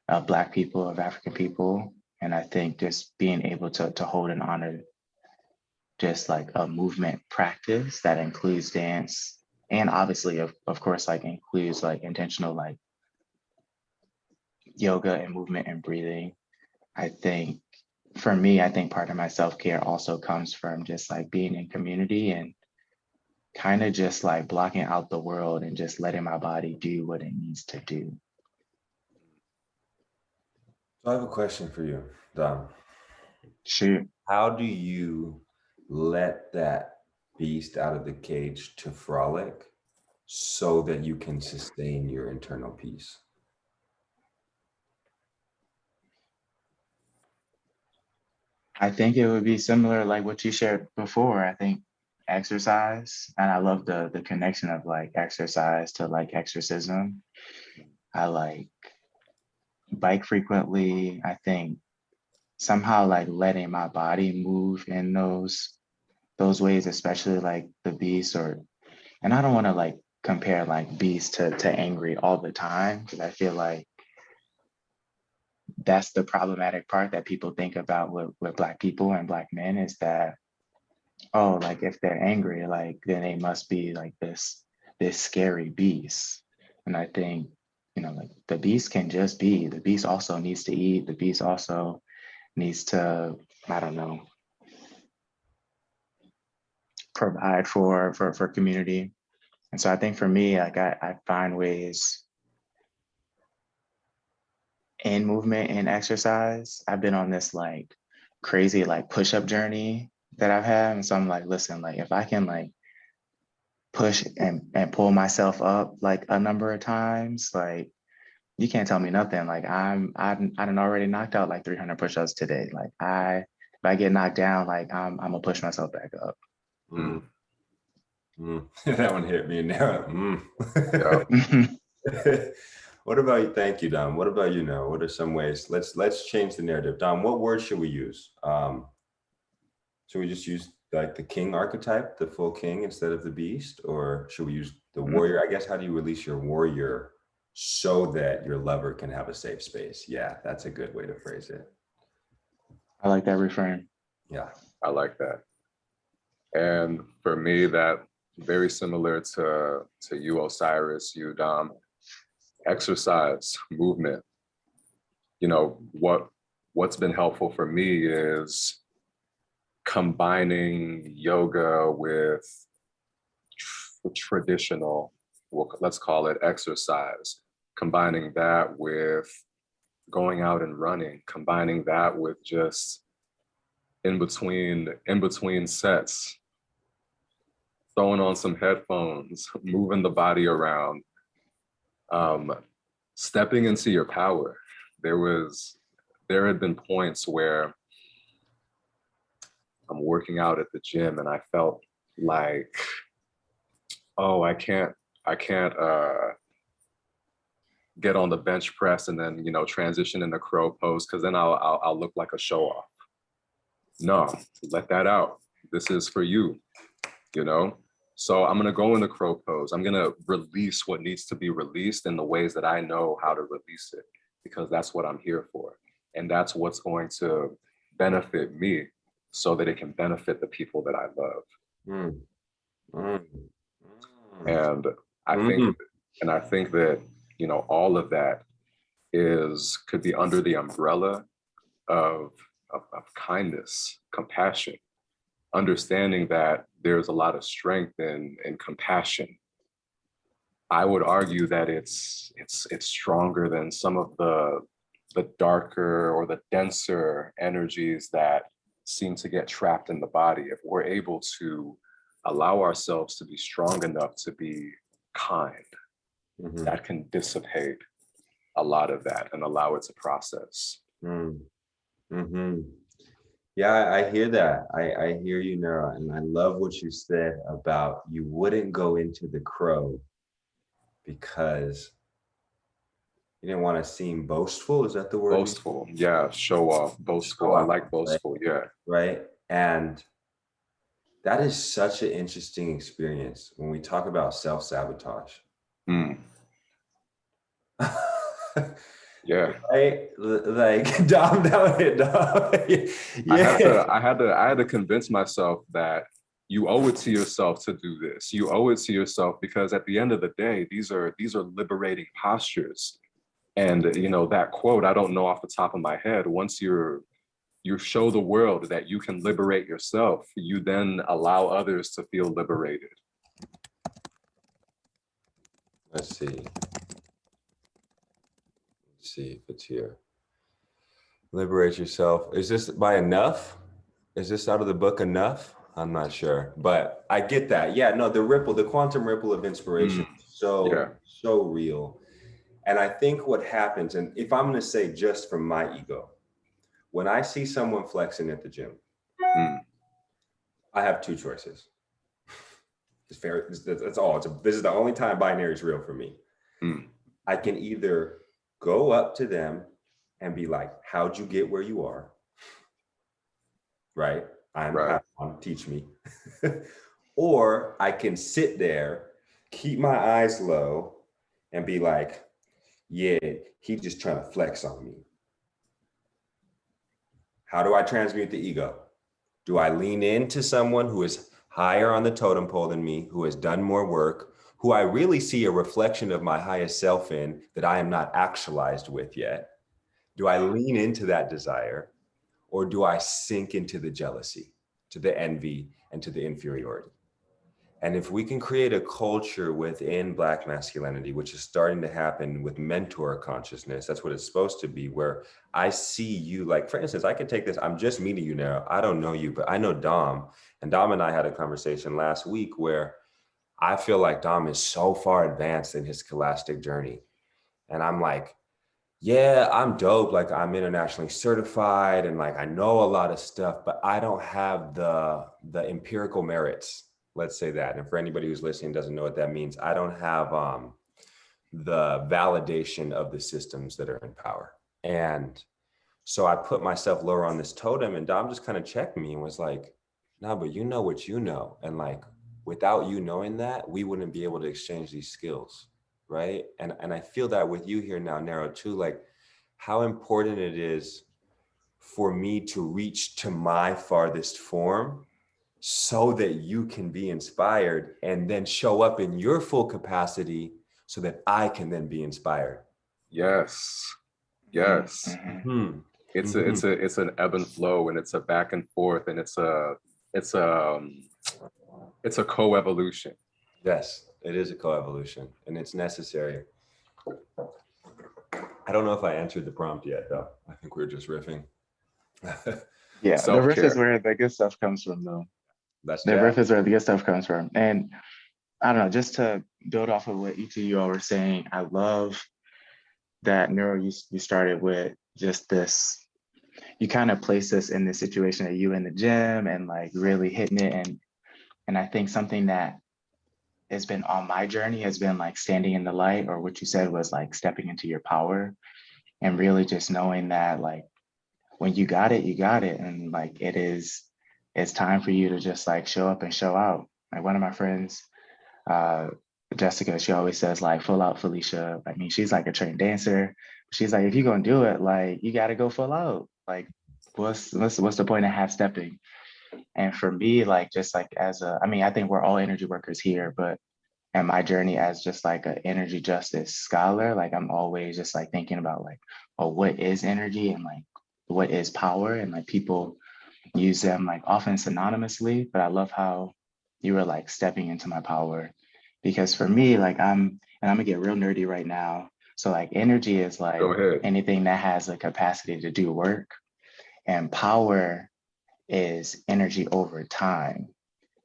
of Black people, of African people. And I think just being able to hold and honor just like a movement practice that includes dance and obviously of course like includes like intentional like yoga and movement and breathing. I think for me, I think part of my self-care also comes from just like being in community and kind of just like blocking out the world and just letting my body do what it needs to do. So I have a question for you, Dom. Sure. How do you let that beast out of the cage to frolic so that you can sustain your internal peace? I think it would be similar like what you shared before. I think exercise, and I love the connection of like exercise to like exorcism. I like bike frequently. I think somehow like letting my body move in those ways, especially like the beast, or and I don't want to like compare like beast to angry all the time, because I feel like that's the problematic part that people think about with Black people and Black men, is that, oh, like if they're angry, like then they must be like this scary beast. And I think, like the beast can just be, the beast also needs to eat, the beast also needs to, I don't know, provide for community. And so I think for me, like I find ways in movement and exercise. I've been on this like crazy like push-up journey that I've had. And so I'm like, listen, like if I can like push and pull myself up like a number of times, like you can't tell me nothing. Like I done already knocked out like 300 push-ups today. Like if I get knocked down, like I'm gonna push myself back up. Mm. Mm. That one hit me now. Yeah. What about you? Thank you, Dom. What about you now? What are some ways? Let's change the narrative. Dom, what word should we use? Should we just use like the king archetype, the full king instead of the beast? Or should we use the warrior? I guess, how do you release your warrior so that your lover can have a safe space? Yeah, that's a good way to phrase it. I like that reframe. Yeah. I like that. And for me, that very similar to you, Osiris, you, Dom, exercise, movement. What's been helpful for me is combining yoga with traditional, well, let's call it exercise, combining that with going out and running, combining that with just in between sets, throwing on some headphones, moving the body around, stepping into your power. There had been points where I'm working out at the gym and I felt like, oh, I can't get on the bench press and then, you know, transition into crow pose, because then I'll look like a show off. No, let that out. This is for you, you know? So I'm gonna go in the crow pose. I'm gonna release what needs to be released in the ways that I know how to release it, because that's what I'm here for. And that's what's going to benefit me so that it can benefit the people that I love. Mm. Mm. Mm. And I think that, you know, all of that could be under the umbrella of kindness, compassion, understanding that there's a lot of strength in compassion. I would argue that it's stronger than some of the darker or the denser energies that seem to get trapped in the body. If we're able to allow ourselves to be strong enough to be kind, that can dissipate a lot of that and allow it to process. Yeah, I hear that. I hear you, Nero, and I love what you said about you wouldn't go into the crow because you didn't want to seem boastful. Is that the word? Boastful, yeah, show off, boastful. I like boastful, yeah. Right, and that is such an interesting experience when we talk about self-sabotage. Yeah. Right? Like Dom down it, Dom. Yeah. I had to convince myself that you owe it to yourself to do this. You owe it to yourself because at the end of the day, these are liberating postures. And you know, that quote, I don't know off the top of my head, once you show the world that you can liberate yourself, you then allow others to feel liberated. Let's see. Let's see if it's here. Liberate yourself. Is this by enough? Is this out of the book Enough? I'm not sure, but I get that. Yeah, no, the quantum ripple of inspiration, so real. And I think what happens, and if I'm going to say just from my ego, when I see someone flexing at the gym, I have two choices. It's fair. That's all. This is the only time binary is real for me. I can either go up to them and be like, how'd you get where you are? Right? Teach me. Or I can sit there, keep my eyes low, and be like, yeah, he just trying to flex on me. How do I transmute the ego? Do I lean into someone who is higher on the totem pole than me, who has done more work, who I really see a reflection of my highest self in that I am not actualized with yet? Do I lean into that desire, or do I sink into the jealousy, to the envy, and to the inferiority? And if we can create a culture within Black masculinity, which is starting to happen with mentor consciousness, that's what it's supposed to be, where I see you, like, for instance, I can take this, I'm just meeting you now. I don't know you, but I know Dom. And Dom and I had a conversation last week where I feel like Dom is so far advanced in his scholastic journey. And I'm like, yeah, I'm dope. Like, I'm internationally certified and like, I know a lot of stuff, but I don't have the empirical merits. Let's say that. And for anybody who's listening doesn't know what that means, I don't have the validation of the systems that are in power. And so I put myself lower on this totem, and Dom just kind of checked me and was like, no, but you know what you know. And like, without you knowing that, we wouldn't be able to exchange these skills, right? And I feel that with you here now, Nero, too, like how important it is for me to reach to my farthest form so that you can be inspired and then show up in your full capacity so that I can then be inspired. Yes. It's an ebb and flow, and it's a back and forth, and it's a co-evolution. Yes, it is a co-evolution, and it's necessary. I don't know if I answered the prompt yet, though. I think we were just riffing. Yeah, the riff is Self-care. where the good stuff comes from, though. That's The riff jazz. is where the good stuff comes from. And I don't know, just to build off of what each of you all were saying, I love that Nero, you started with just this, you kind of placed us in this situation of you in the gym and like really hitting it. And I think something that has been on my journey has been like standing in the light, or what you said was like stepping into your power and really just knowing that like when you got it, you got it. And like it's time for you to just like show up and show out. Like one of my friends, uh, Jessica, she always says like full out Felicia. I mean, she's like a trained dancer. She's like, if you're gonna do it, like you gotta go full out. Like what's the point of half stepping? And for me, like just like as a, I mean, I think we're all energy workers here, but and my journey as just like an energy justice scholar, like I'm always just like thinking about like, oh, what is energy and like what is power? And like people use them like often synonymously, but I love how you were like stepping into my power. Because for me, like and I'm gonna get real nerdy right now. So like energy is Go like ahead. anything that has the capacity to do work, and power is energy over time.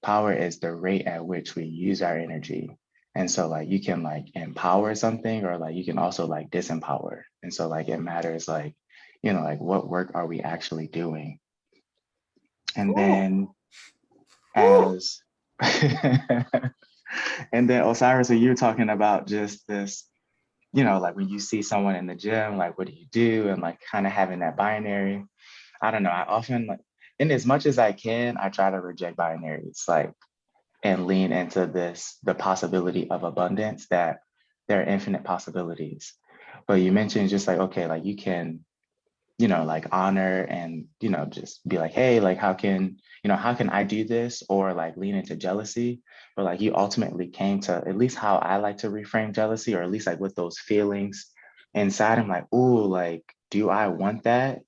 Power is the rate at which we use our energy. And so like you can like empower something, or like you can also like disempower. And so like it matters like, you know, like what work are we actually doing? And Ooh, then ooh. as and then Osiris, when you're talking about just this, you know, like when you see someone in the gym, like what do you do? And like kind of having that binary. I don't know. I often like, in as much as I can, I try to reject binaries, like and lean into this, the possibility of abundance, that there are infinite possibilities. But you mentioned just like, okay, like you can, you know, like honor and, you know, just be like, hey, like how can, you know, how can I do this? Or like lean into jealousy. But like you ultimately came to at least how I like to reframe jealousy, or at least like with those feelings inside, I'm like, ooh, like, do I want that?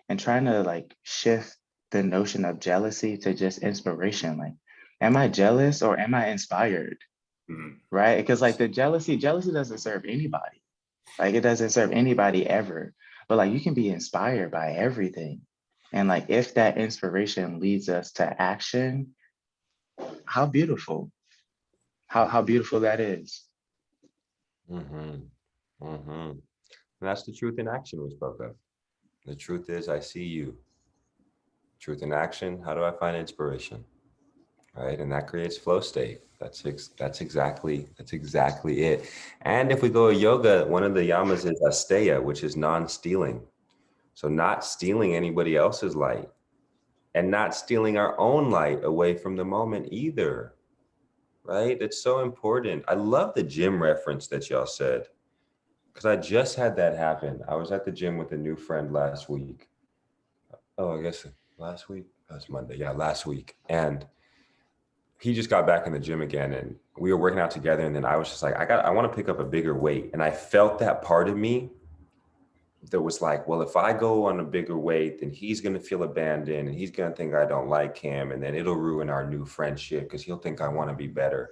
And trying to like shift the notion of jealousy to just inspiration. Like, am I jealous or am I inspired? Mhm. Right? Because like the jealousy doesn't serve anybody. Like it doesn't serve anybody ever. But like you can be inspired by everything. And like if that inspiration leads us to action, how beautiful. How beautiful that is. Mm-hmm. Mm-hmm. And that's the truth in action we spoke of. The truth is, I see you. Truth in action. How do I find inspiration? Right, and that creates flow state. That's exactly it. And if we go to yoga, one of the yamas is asteya, which is non-stealing. So not stealing anybody else's light, and not stealing our own light away from the moment either. Right? It's so important. I love the gym reference that y'all said, because I just had that happen. I was at the gym with a new friend last week. Oh, I guess last week? That was Monday. Yeah, last week. And he just got back in the gym again, and we were working out together. And then I was just like, I want to pick up a bigger weight. And I felt that part of me that was like, well, if I go on a bigger weight, then he's going to feel abandoned and he's going to think I don't like him. And then it'll ruin our new friendship because he'll think I want to be better.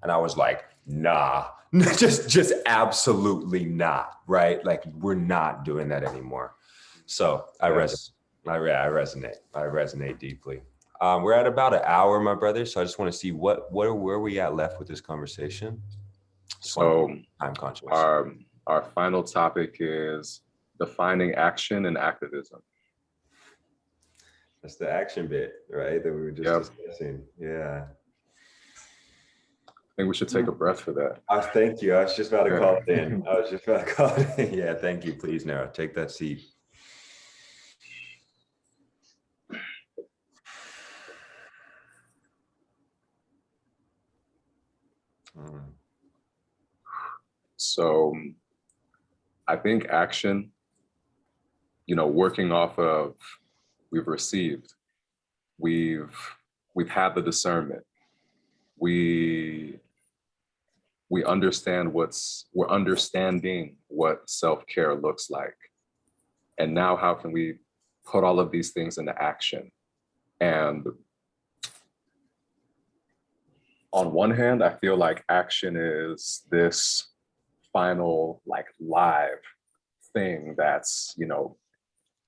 And I was like, nah, just absolutely not. Right. Like we're not doing that anymore. So Yes. I resonate. I resonate deeply. We're at about an hour, my brother. So I just want to see where we at left with this conversation. Just want to be So time conscious. our final topic is defining action and activism. That's the action bit, right? That we were just Yep. discussing. Yeah. I think we should take a breath for that. Thank you. I was just about to Yeah. call it in. I was just about to call it in. Yeah, thank you. Please, Nero, take that seat. Mm. So I think action, working off of we've received, we've we've had the discernment. We we understand we're understanding what self-care looks like. And now how can we put all of these things into action? And on one hand, I feel like action is this final like live thing that's,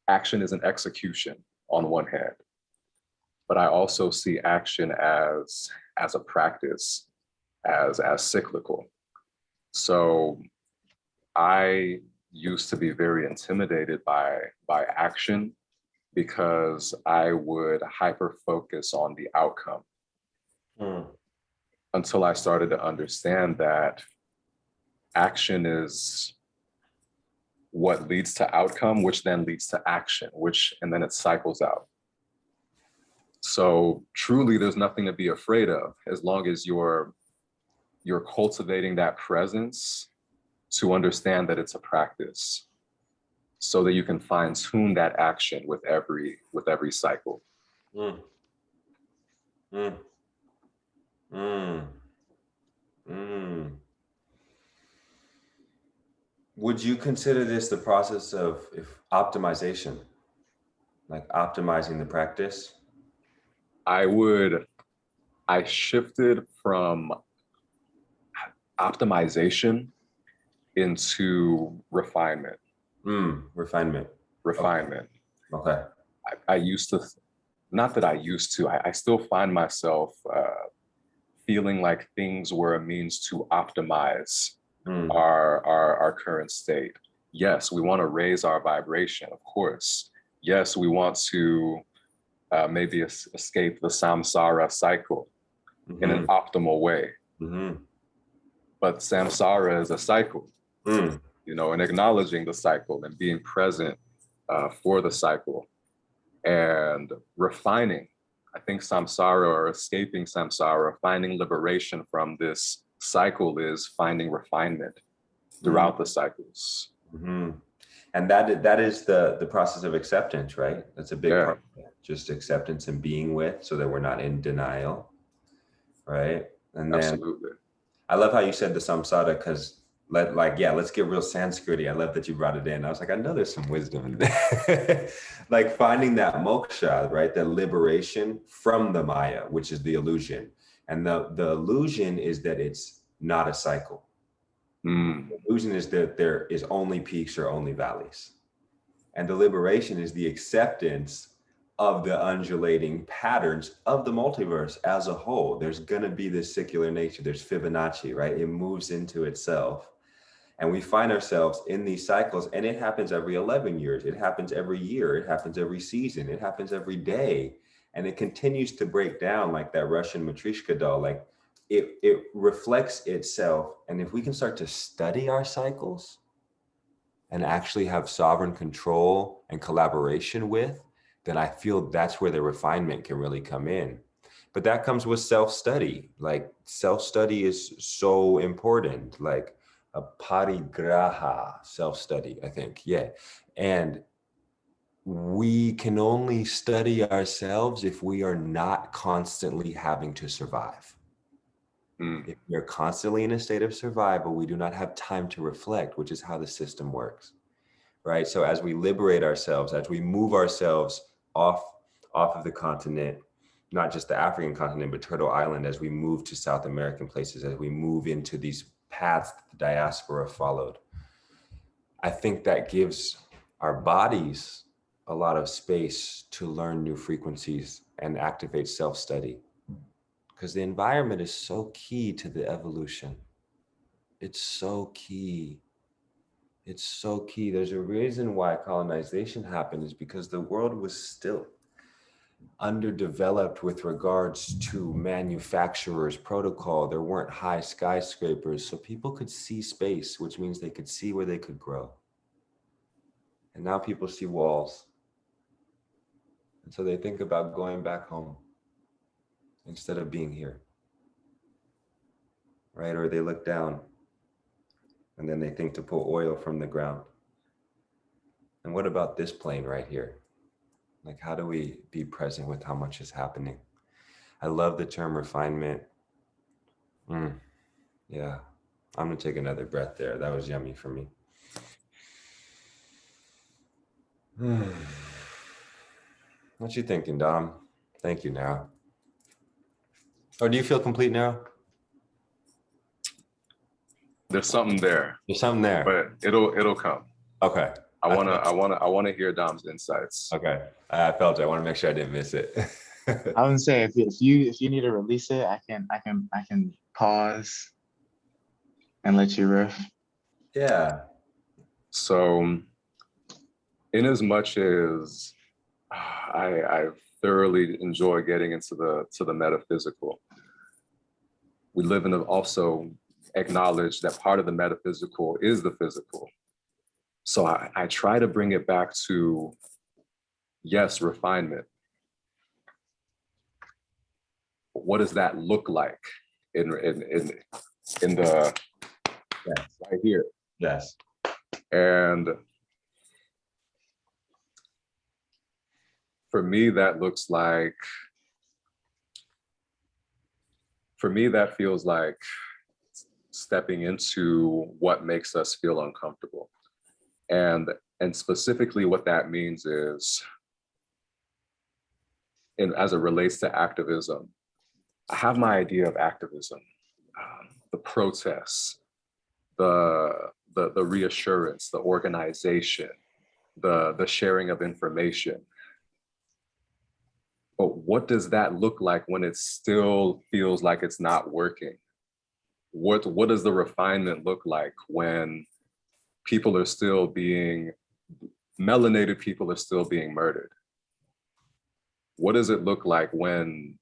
action is an execution on one hand, but I also see action as a practice, as cyclical. So I used to be very intimidated by action because I would hyper focus on the outcome until I started to understand that action is what leads to outcome, which then leads to action, and then it cycles out. So truly, there's nothing to be afraid of as long as you're cultivating that presence to understand that it's a practice, so that you can fine tune that action with every cycle. Mm. Mm. Mm. Mm. Would you consider this the process of optimization, like optimizing the practice? I shifted from optimization into refinement. Refinement. Okay. I used to, not that I used to, I still find myself feeling like things were a means to optimize our current state. Yes, we want to raise our vibration, of course. Yes, we want to maybe escape the samsara cycle in an optimal way. But samsara is a cycle, and acknowledging the cycle and being present for the cycle and refining. I think samsara, or escaping samsara, finding liberation from this cycle, is finding refinement throughout the cycles. And that is the process of acceptance, right? That's a big part of it. Just acceptance and being with, so that we're not in denial, right? And then Absolutely. I love how you said the samsara, because let's get real Sanskrit-y. I love that you brought it in. I was like, I know there's some wisdom in there. Like finding that moksha, right? The liberation from the Maya, which is the illusion. And the illusion is that it's not a cycle. The illusion is that there is only peaks or only valleys. And the liberation is the acceptance of the undulating patterns of the multiverse as a whole. There's going to be this secular nature. There's Fibonacci, right? It moves into itself. And we find ourselves in these cycles, and it happens every 11 years. It happens every year. It happens every season. It happens every day. And it continues to break down like that Russian Matryoshka doll. Like it reflects itself. And if we can start to study our cycles and actually have sovereign control and collaboration with, then I feel that's where the refinement can really come in. But that comes with self-study. Like self-study is so important. Like a parigraha, self-study, I think. Yeah. And we can only study ourselves if we are not constantly having to survive. If we're constantly in a state of survival, we do not have time to reflect, which is how the system works, right? So as we liberate ourselves, as we move ourselves off of the continent, not just the African continent, but Turtle Island, as we move to South American places, as we move into these paths that the diaspora followed, I think that gives our bodies a lot of space to learn new frequencies and activate self-study, because the environment is so key to the evolution. It's so key. It's so key. There's a reason why colonization happened, is because the world was still underdeveloped with regards to manufacturers' protocol. There weren't high skyscrapers, so people could see space, which means they could see where they could grow. And now people see walls. And so they think about going back home instead of being here, right? Or they look down and then they think to pull oil from the ground. And what about this plane right here? Like, how do we be present with how much is happening? I love the term refinement. Yeah, I'm gonna take another breath there. That was yummy for me. What you thinking, Dom? Thank you, Nero. Or do you feel complete, Nero? There's something there. There's something there. But it'll come. Okay. I wanna hear Dom's insights. Okay. I felt it. I want to make sure I didn't miss it. I would say if you need to release it, I can pause and let you riff. Yeah. So, in as much as I thoroughly enjoy getting into the metaphysical, we live in also acknowledge that part of the metaphysical is the physical. So I try to bring it back to, yes, refinement. What does that look like in the Yes. right here? Yes. And for me, that looks like, for me, that feels like stepping into what makes us feel uncomfortable. And specifically what that means is, as it relates to activism, I have my idea of activism, the protests, the reassurance, the organization, the sharing of information. But what does that look like when it still feels like it's not working? What does the refinement look like when people are still being, melanated people are still being murdered? What does it look like when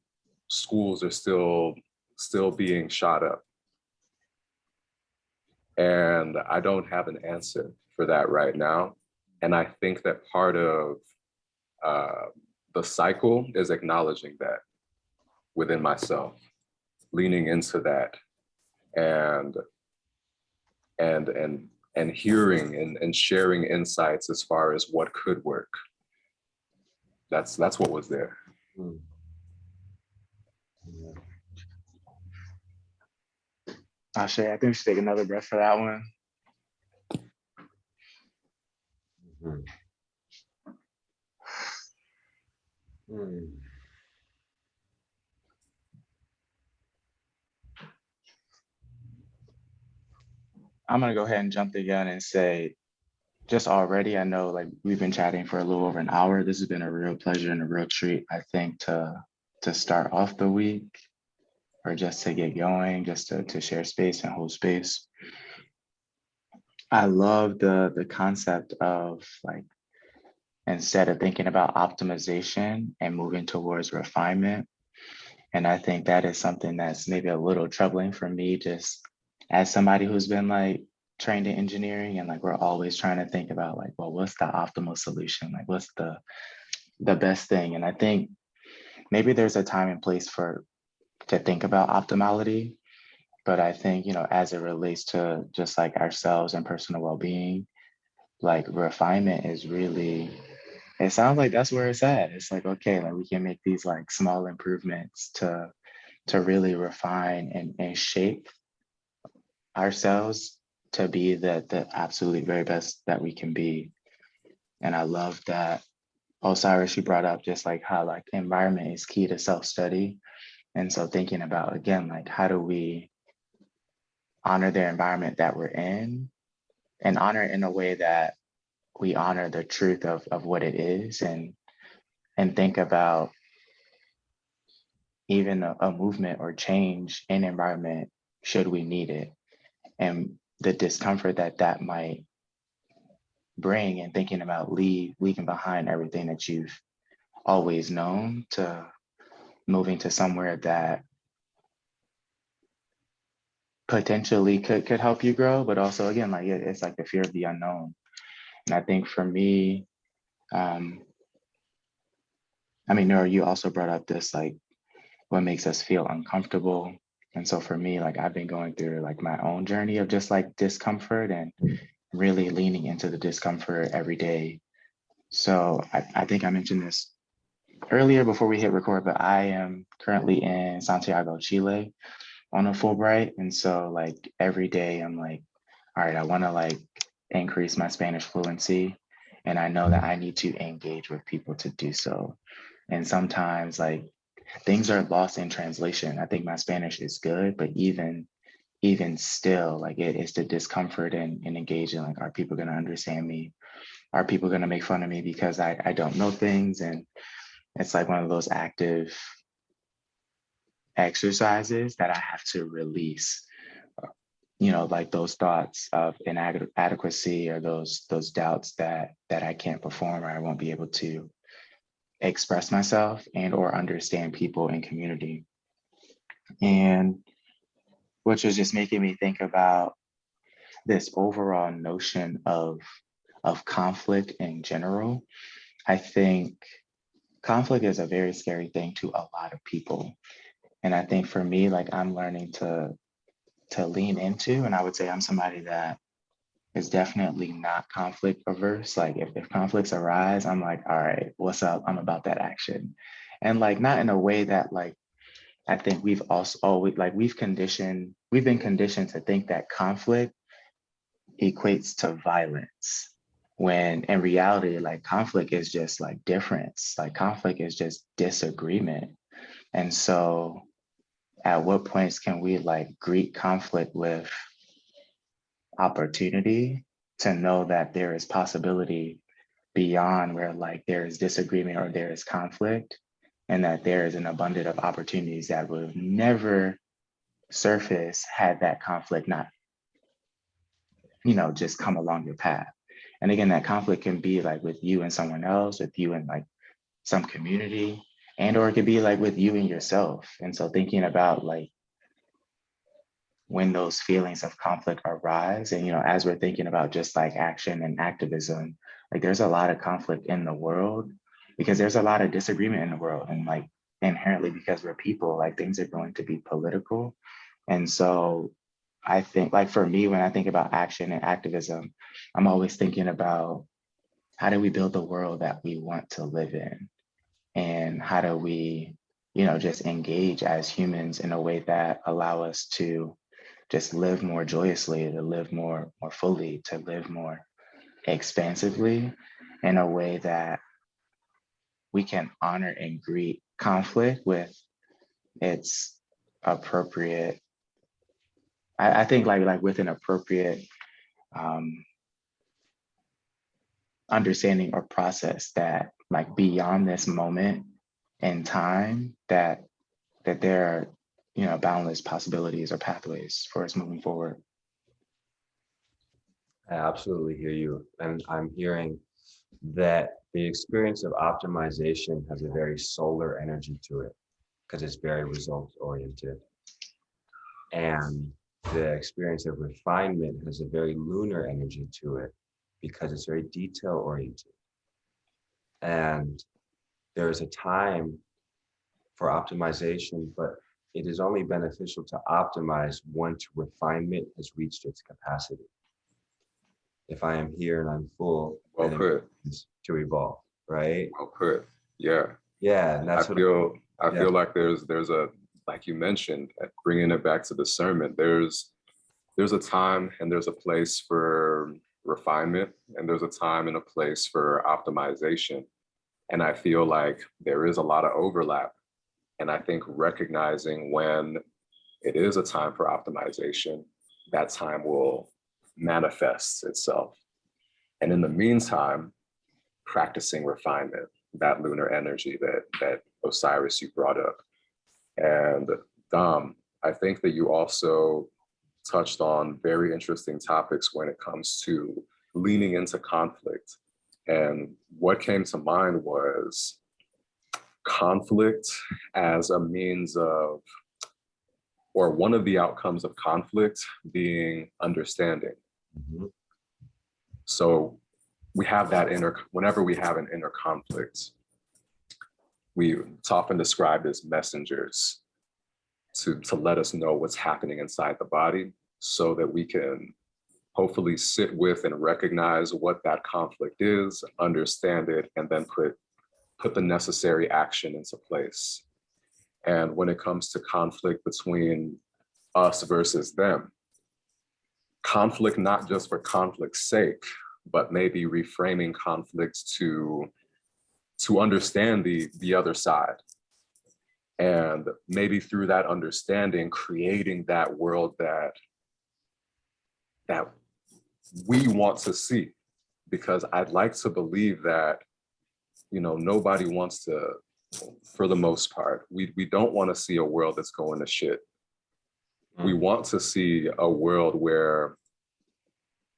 schools are still being shot up? And I don't have an answer for that right now. And I think that part of the cycle is acknowledging that within myself, leaning into that, and hearing and sharing insights as far as what could work. That's what was there. Mm. Yeah. Ashe, I think we should take another breath for that one. Mhm. Mm. I'm gonna go ahead and jump the gun and say, just already, I know like we've been chatting for a little over an hour. This has been a real pleasure and a real treat, I think, to start off the week, or just to get going, just to share space and hold space. I love the concept of like, instead of thinking about optimization and moving towards refinement. And I think that is something that's maybe a little troubling for me, just as somebody who's been like trained in engineering, and like we're always trying to think about like, well, what's the optimal solution? Like what's the best thing? And I think maybe there's a time and place to think about optimality. But I think, as it relates to just like ourselves and personal well-being, like refinement is really, it sounds like that's where it's at. It's like, okay, like we can make these like small improvements to really refine and shape ourselves to be the absolutely very best that we can be. And I love that Osiris, you brought up just like how like environment is key to self-study. And so thinking about, again, like how do we honor the environment that we're in, and honor it in a way that we honor the truth of what it is, and think about even a movement or change in environment should we need it, and the discomfort that might bring, and thinking about leaving behind everything that you've always known to moving to somewhere that potentially could help you grow, but also again, like it's like the fear of the unknown. And I think for me, I mean, Nero, you also brought up this like what makes us feel uncomfortable. And so for me, like I've been going through like my own journey of just like discomfort, and really leaning into the discomfort every day. So I think I mentioned this earlier before we hit record, but I am currently in Santiago, Chile on a Fulbright. And so like every day I'm like, all right, I want to like increase my Spanish fluency. And I know that I need to engage with people to do so. And sometimes like things are lost in translation. I think my Spanish is good, but even even still, like it's the discomfort and engaging, like, are people gonna understand me? Are people gonna make fun of me because I don't know things? And it's like one of those active exercises that I have to release, like those thoughts of inadequacy, or those doubts that I can't perform, or I won't be able to express myself and or understand people in community. And which was just making me think about this overall notion of conflict in general. I think conflict is a very scary thing to a lot of people. And I think for me, like, I'm learning to lean into, and I would say I'm somebody that is definitely not conflict averse. Like, if conflicts arise, I'm like, all right, what's up? I'm about that action. And like, not in a way that, like, I think we've also always, like, we've been conditioned to think that conflict equates to violence, when in reality, like, conflict is just like difference. Like, conflict is just disagreement. And so at what points can we, like, greet conflict with opportunity, to know that there is possibility beyond where, like, there is disagreement or there is conflict, and that there is an abundance of opportunities that will never surface had that conflict not, just come along your path. And again, that conflict can be like with you and someone else, with you and like some community, and or it could be like with you and yourself. And so thinking about, like, when those feelings of conflict arise, and as we're thinking about just like action and activism, like, there's a lot of conflict in the world because there's a lot of disagreement in the world, and like, inherently, because we're people, like, things are going to be political. And so I think, like, for me, when I think about action and activism, I'm always thinking about, how do we build the world that we want to live in? And how do we, just engage as humans in a way that allow us to just live more joyously, to live more fully, to live more expansively, in a way that we can honor and greet conflict with its appropriate, I think, like with an appropriate understanding or process, that, like, beyond this moment in time, that there are, boundless possibilities or pathways for us moving forward. I absolutely hear you. And I'm hearing that the experience of optimization has a very solar energy to it, because it's very results oriented. And the experience of refinement has a very lunar energy to it, because it's very detail oriented. And there's a time for optimization, but it is only beneficial to optimize once refinement has reached its capacity. If I am here and I'm full, Well then put. it's to evolve, right? Well put. Yeah. Yeah, and that's I feel like there's a, like you mentioned, bringing it back to discernment, there's a time and there's a place for refinement, and there's a time and a place for optimization. And I feel like there is a lot of overlap. And I think recognizing when it is a time for optimization, that time will manifest itself. And in the meantime, practicing refinement, that lunar energy that Osiris you brought up. And Dom, I think that you also touched on very interesting topics when it comes to leaning into conflict. And what came to mind was conflict as a means of, or one of the outcomes of conflict being understanding. Mm-hmm. So we have that whenever we have an inner conflict, it's often described as messengers to let us know what's happening inside the body, so that we can hopefully sit with and recognize what that conflict is, understand it, and then put the necessary action into place. And when it comes to conflict between us versus them, conflict not just for conflict's sake, but maybe reframing conflicts to understand the other side. And maybe through that understanding, creating that world that that we want to see. Because I'd like to believe that, you know, nobody wants to, for the most part, we don't want to see a world that's going to shit. We want to see a world where,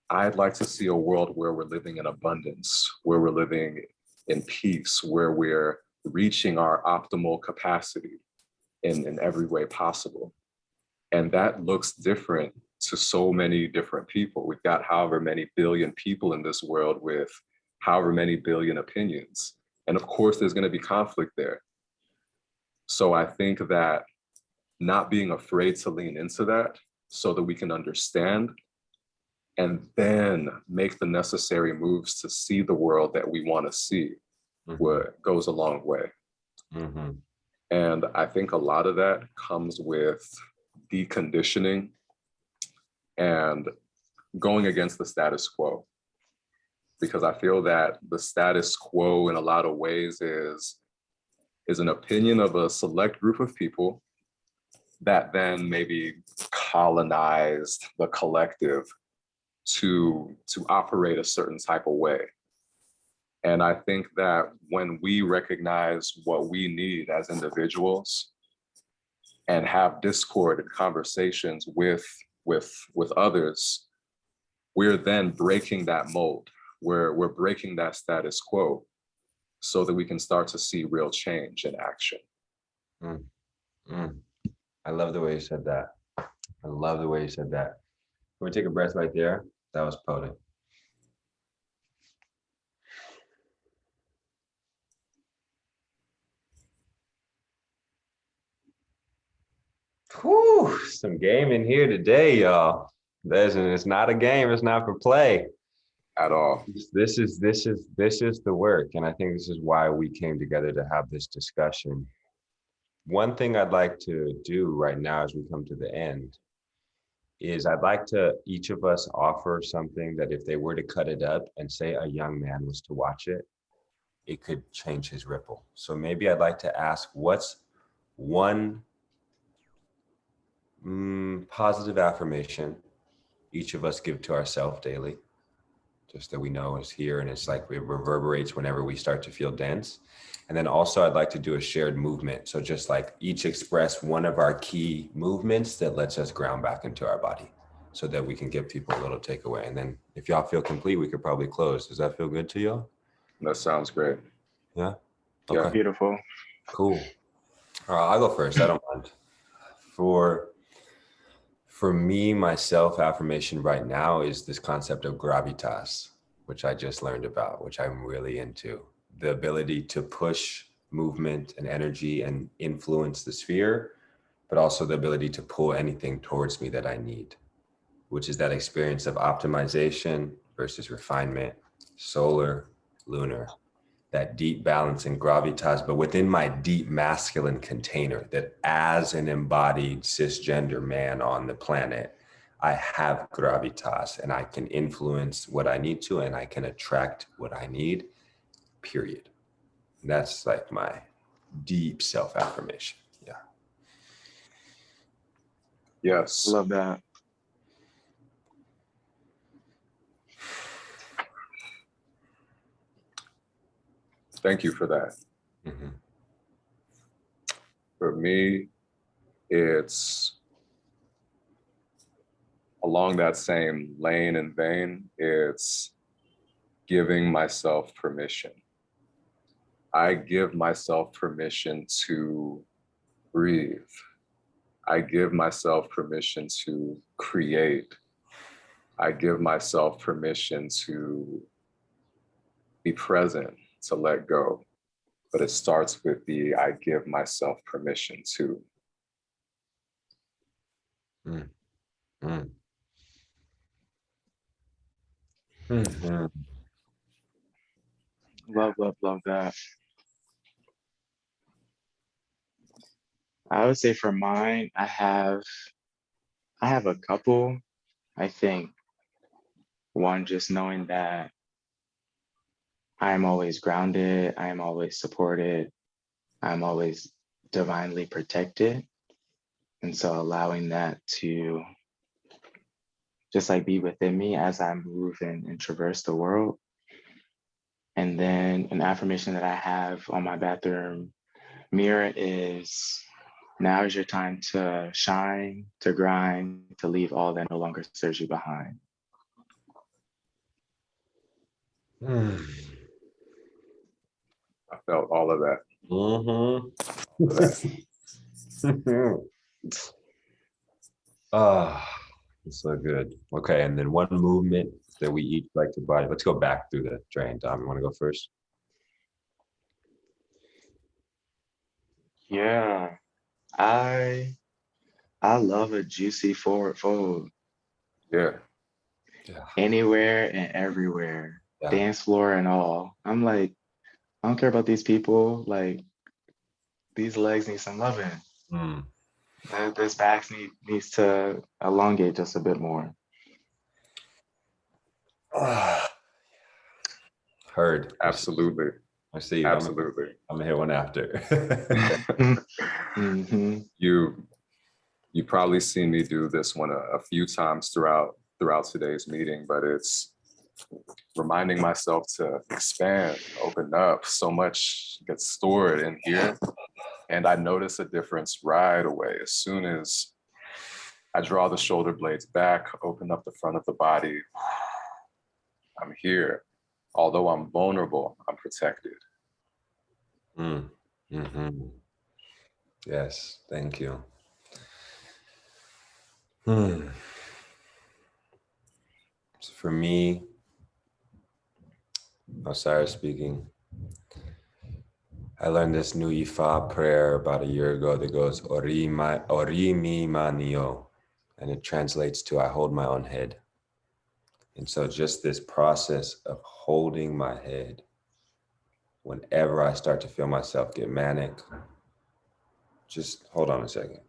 I'd like to see a world where we're living in abundance, where we're living in peace, where we're reaching our optimal capacity in every way possible. And that looks different to so many different people. We've got however many billion people in this world with however many billion opinions. And of course, there's going to be conflict there. So I think that not being afraid to lean into that so that we can understand and then make the necessary moves to see the world that we want to see, what goes a long way. And I think a lot of that comes with deconditioning and going against the status quo. Because I feel that the status quo in a lot of ways is an opinion of a select group of people that then maybe colonized the collective to operate a certain type of way. And I think that when we recognize what we need as individuals and have discord and conversations with others, we're then breaking that mold. We're breaking that status quo so that we can start to see real change in action. I love the way you said that. I love the way you said that. Can we take a breath right there? That was potent. Whew, some game in here today, y'all. It's not a game, it's not for play. At all. This is the work. And I think this is why we came together to have this discussion. One thing I'd like to do right now as we come to the end is I'd like to each of us offer something that if they were to cut it up and say a young man was to watch it, it could change his ripple. So maybe I'd like to ask, what's one positive affirmation each of us give to ourselves daily, just that we know is here and it's like it reverberates whenever we start to feel dense. And then also I'd like to do a shared movement. So just like each express one of our key movements that lets us ground back into our body so that we can give people a little takeaway. And then if y'all feel complete, we could probably close. Does that feel good to y'all? That sounds great. Yeah? Yeah. Okay. Beautiful. Cool. All right, I'll go first. I don't mind. For me, my self-affirmation right now is this concept of gravitas, which I just learned about, which I'm really into. The ability to push movement and energy and influence the sphere, but also the ability to pull anything towards me that I need, which is that experience of optimization versus refinement, solar, lunar, that deep balance and gravitas, but within my deep masculine container, that as an embodied cisgender man on the planet, I have gravitas and I can influence what I need to, and I can attract what I need, period. And that's like my deep self-affirmation. Yeah. Yes. Love that. Thank you for that. For me, it's along that same lane and vein. It's giving myself permission. I give myself permission to breathe. I give myself permission to create. I give myself permission to be present, to let go. But it starts with the I give myself permission to. Love that. I would say for mine, I have a couple. I think one, just knowing that I am always grounded, I am always supported, I'm always divinely protected. And so allowing that to just like be within me as I move and traverse the world. And then an affirmation that I have on my bathroom mirror is, now is your time to shine, to grind, to leave all that no longer serves you behind. I felt all of that. Ah, it's so good. Okay, and then one movement that we each like to body. Let's go back through the train. Dom, you want to go first? Yeah, I love a juicy forward fold. Yeah. Yeah. Anywhere and everywhere, Yeah. dance floor and all. I'm like, I don't care about these people. Like, these legs need some loving. Mm. This back needs to elongate just a bit more. Heard. Absolutely. I see you. Absolutely. I'm gonna hit one after. Mm-hmm. You probably seen me do this one a few times throughout today's meeting, but it's reminding myself to expand, open up. So much gets stored in here. And I notice a difference right away. As soon as I draw the shoulder blades back, open up the front of the body, I'm here. Although I'm vulnerable, I'm protected. Mm-hmm. Yes, thank you. So for me, Osiris speaking, I learned this new Ifa prayer about a year ago that goes Ori mi manio, and it translates to I hold my own head. And so just this process of holding my head, whenever I start to feel myself get manic, just hold on a second.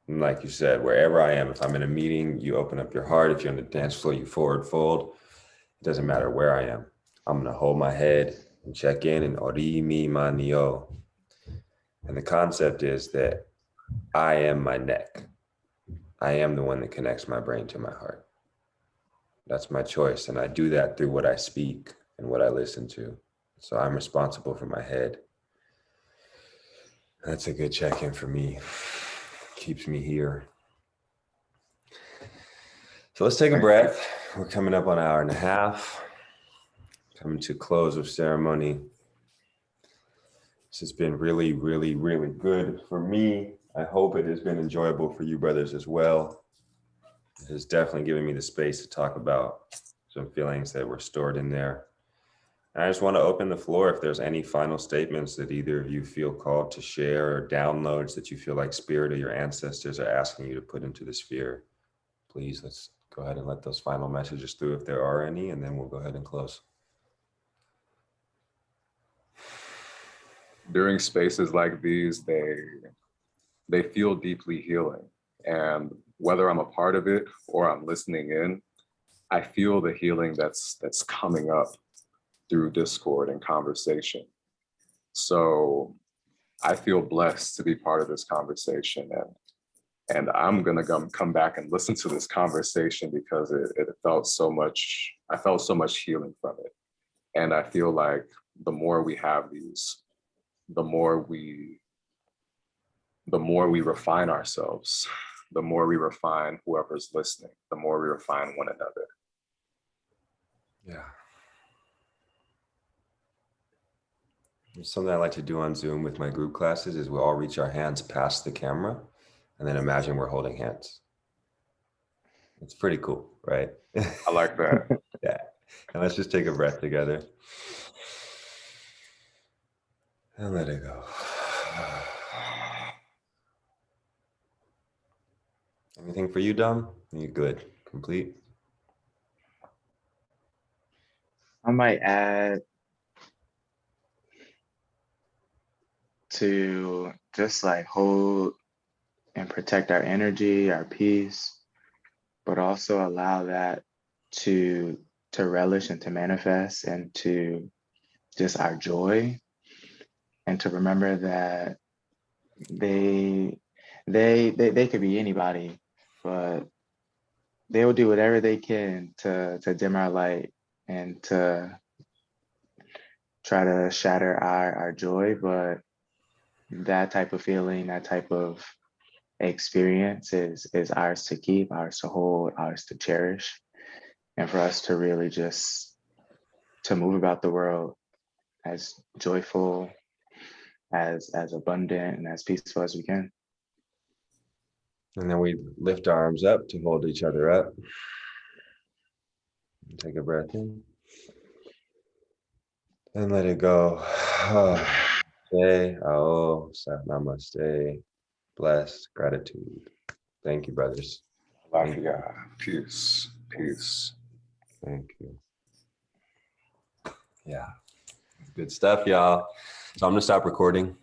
And like you said, wherever I am, if I'm in a meeting, you open up your heart. If you're on the dance floor, you forward fold. It doesn't matter where I am. I'm gonna hold my head and check in and ori mi manio. And the concept is that I am my neck. I am the one that connects my brain to my heart. That's my choice. And I do that through what I speak and what I listen to. So I'm responsible for my head. That's a good check-in for me. Keeps me here. So let's take a breath. We're coming up on an hour and a half. Coming to close of ceremony. This has been really, really, really good for me. I hope it has been enjoyable for you brothers as well. It has definitely given me the space to talk about some feelings that were stored in there. And I just want to open the floor if there's any final statements that either of you feel called to share, or downloads that you feel like spirit or your ancestors are asking you to put into the sphere. Please, let's go ahead and let those final messages through if there are any, and then we'll go ahead and close. During spaces like these, they feel deeply healing. And whether I'm a part of it or I'm listening in, I feel the healing that's coming up through discord and conversation. So I feel blessed to be part of this conversation, and I'm gonna come back and listen to this conversation because it felt so much. I felt so much healing from it, and I feel like the more we have these, the more we refine ourselves, the more we refine whoever's listening, the more we refine one another. Yeah. Something I like to do on Zoom with my group classes is we'll all reach our hands past the camera and then imagine we're holding hands. It's pretty cool, right? I like that. Yeah. And let's just take a breath together. And let it go. Anything for you, Dom? You good? Complete? I might add to just like hold and protect our energy, our peace, but also allow that to relish and to manifest and to just our joy, and to remember that they could be anybody, but they will do whatever they can to dim our light and to try to shatter our joy. But that type of feeling, that type of experience is ours to keep, ours to hold, ours to cherish, and for us to really just to move about the world as joyful, as abundant, and as peaceful as we can. And then we lift our arms up to hold each other up. Take a breath in. And let it go. Say, oh, namaste. Blessed, gratitude. Thank you, brothers. Lafia, peace, peace. Thank you. Yeah. Good stuff, y'all. So I'm gonna stop recording.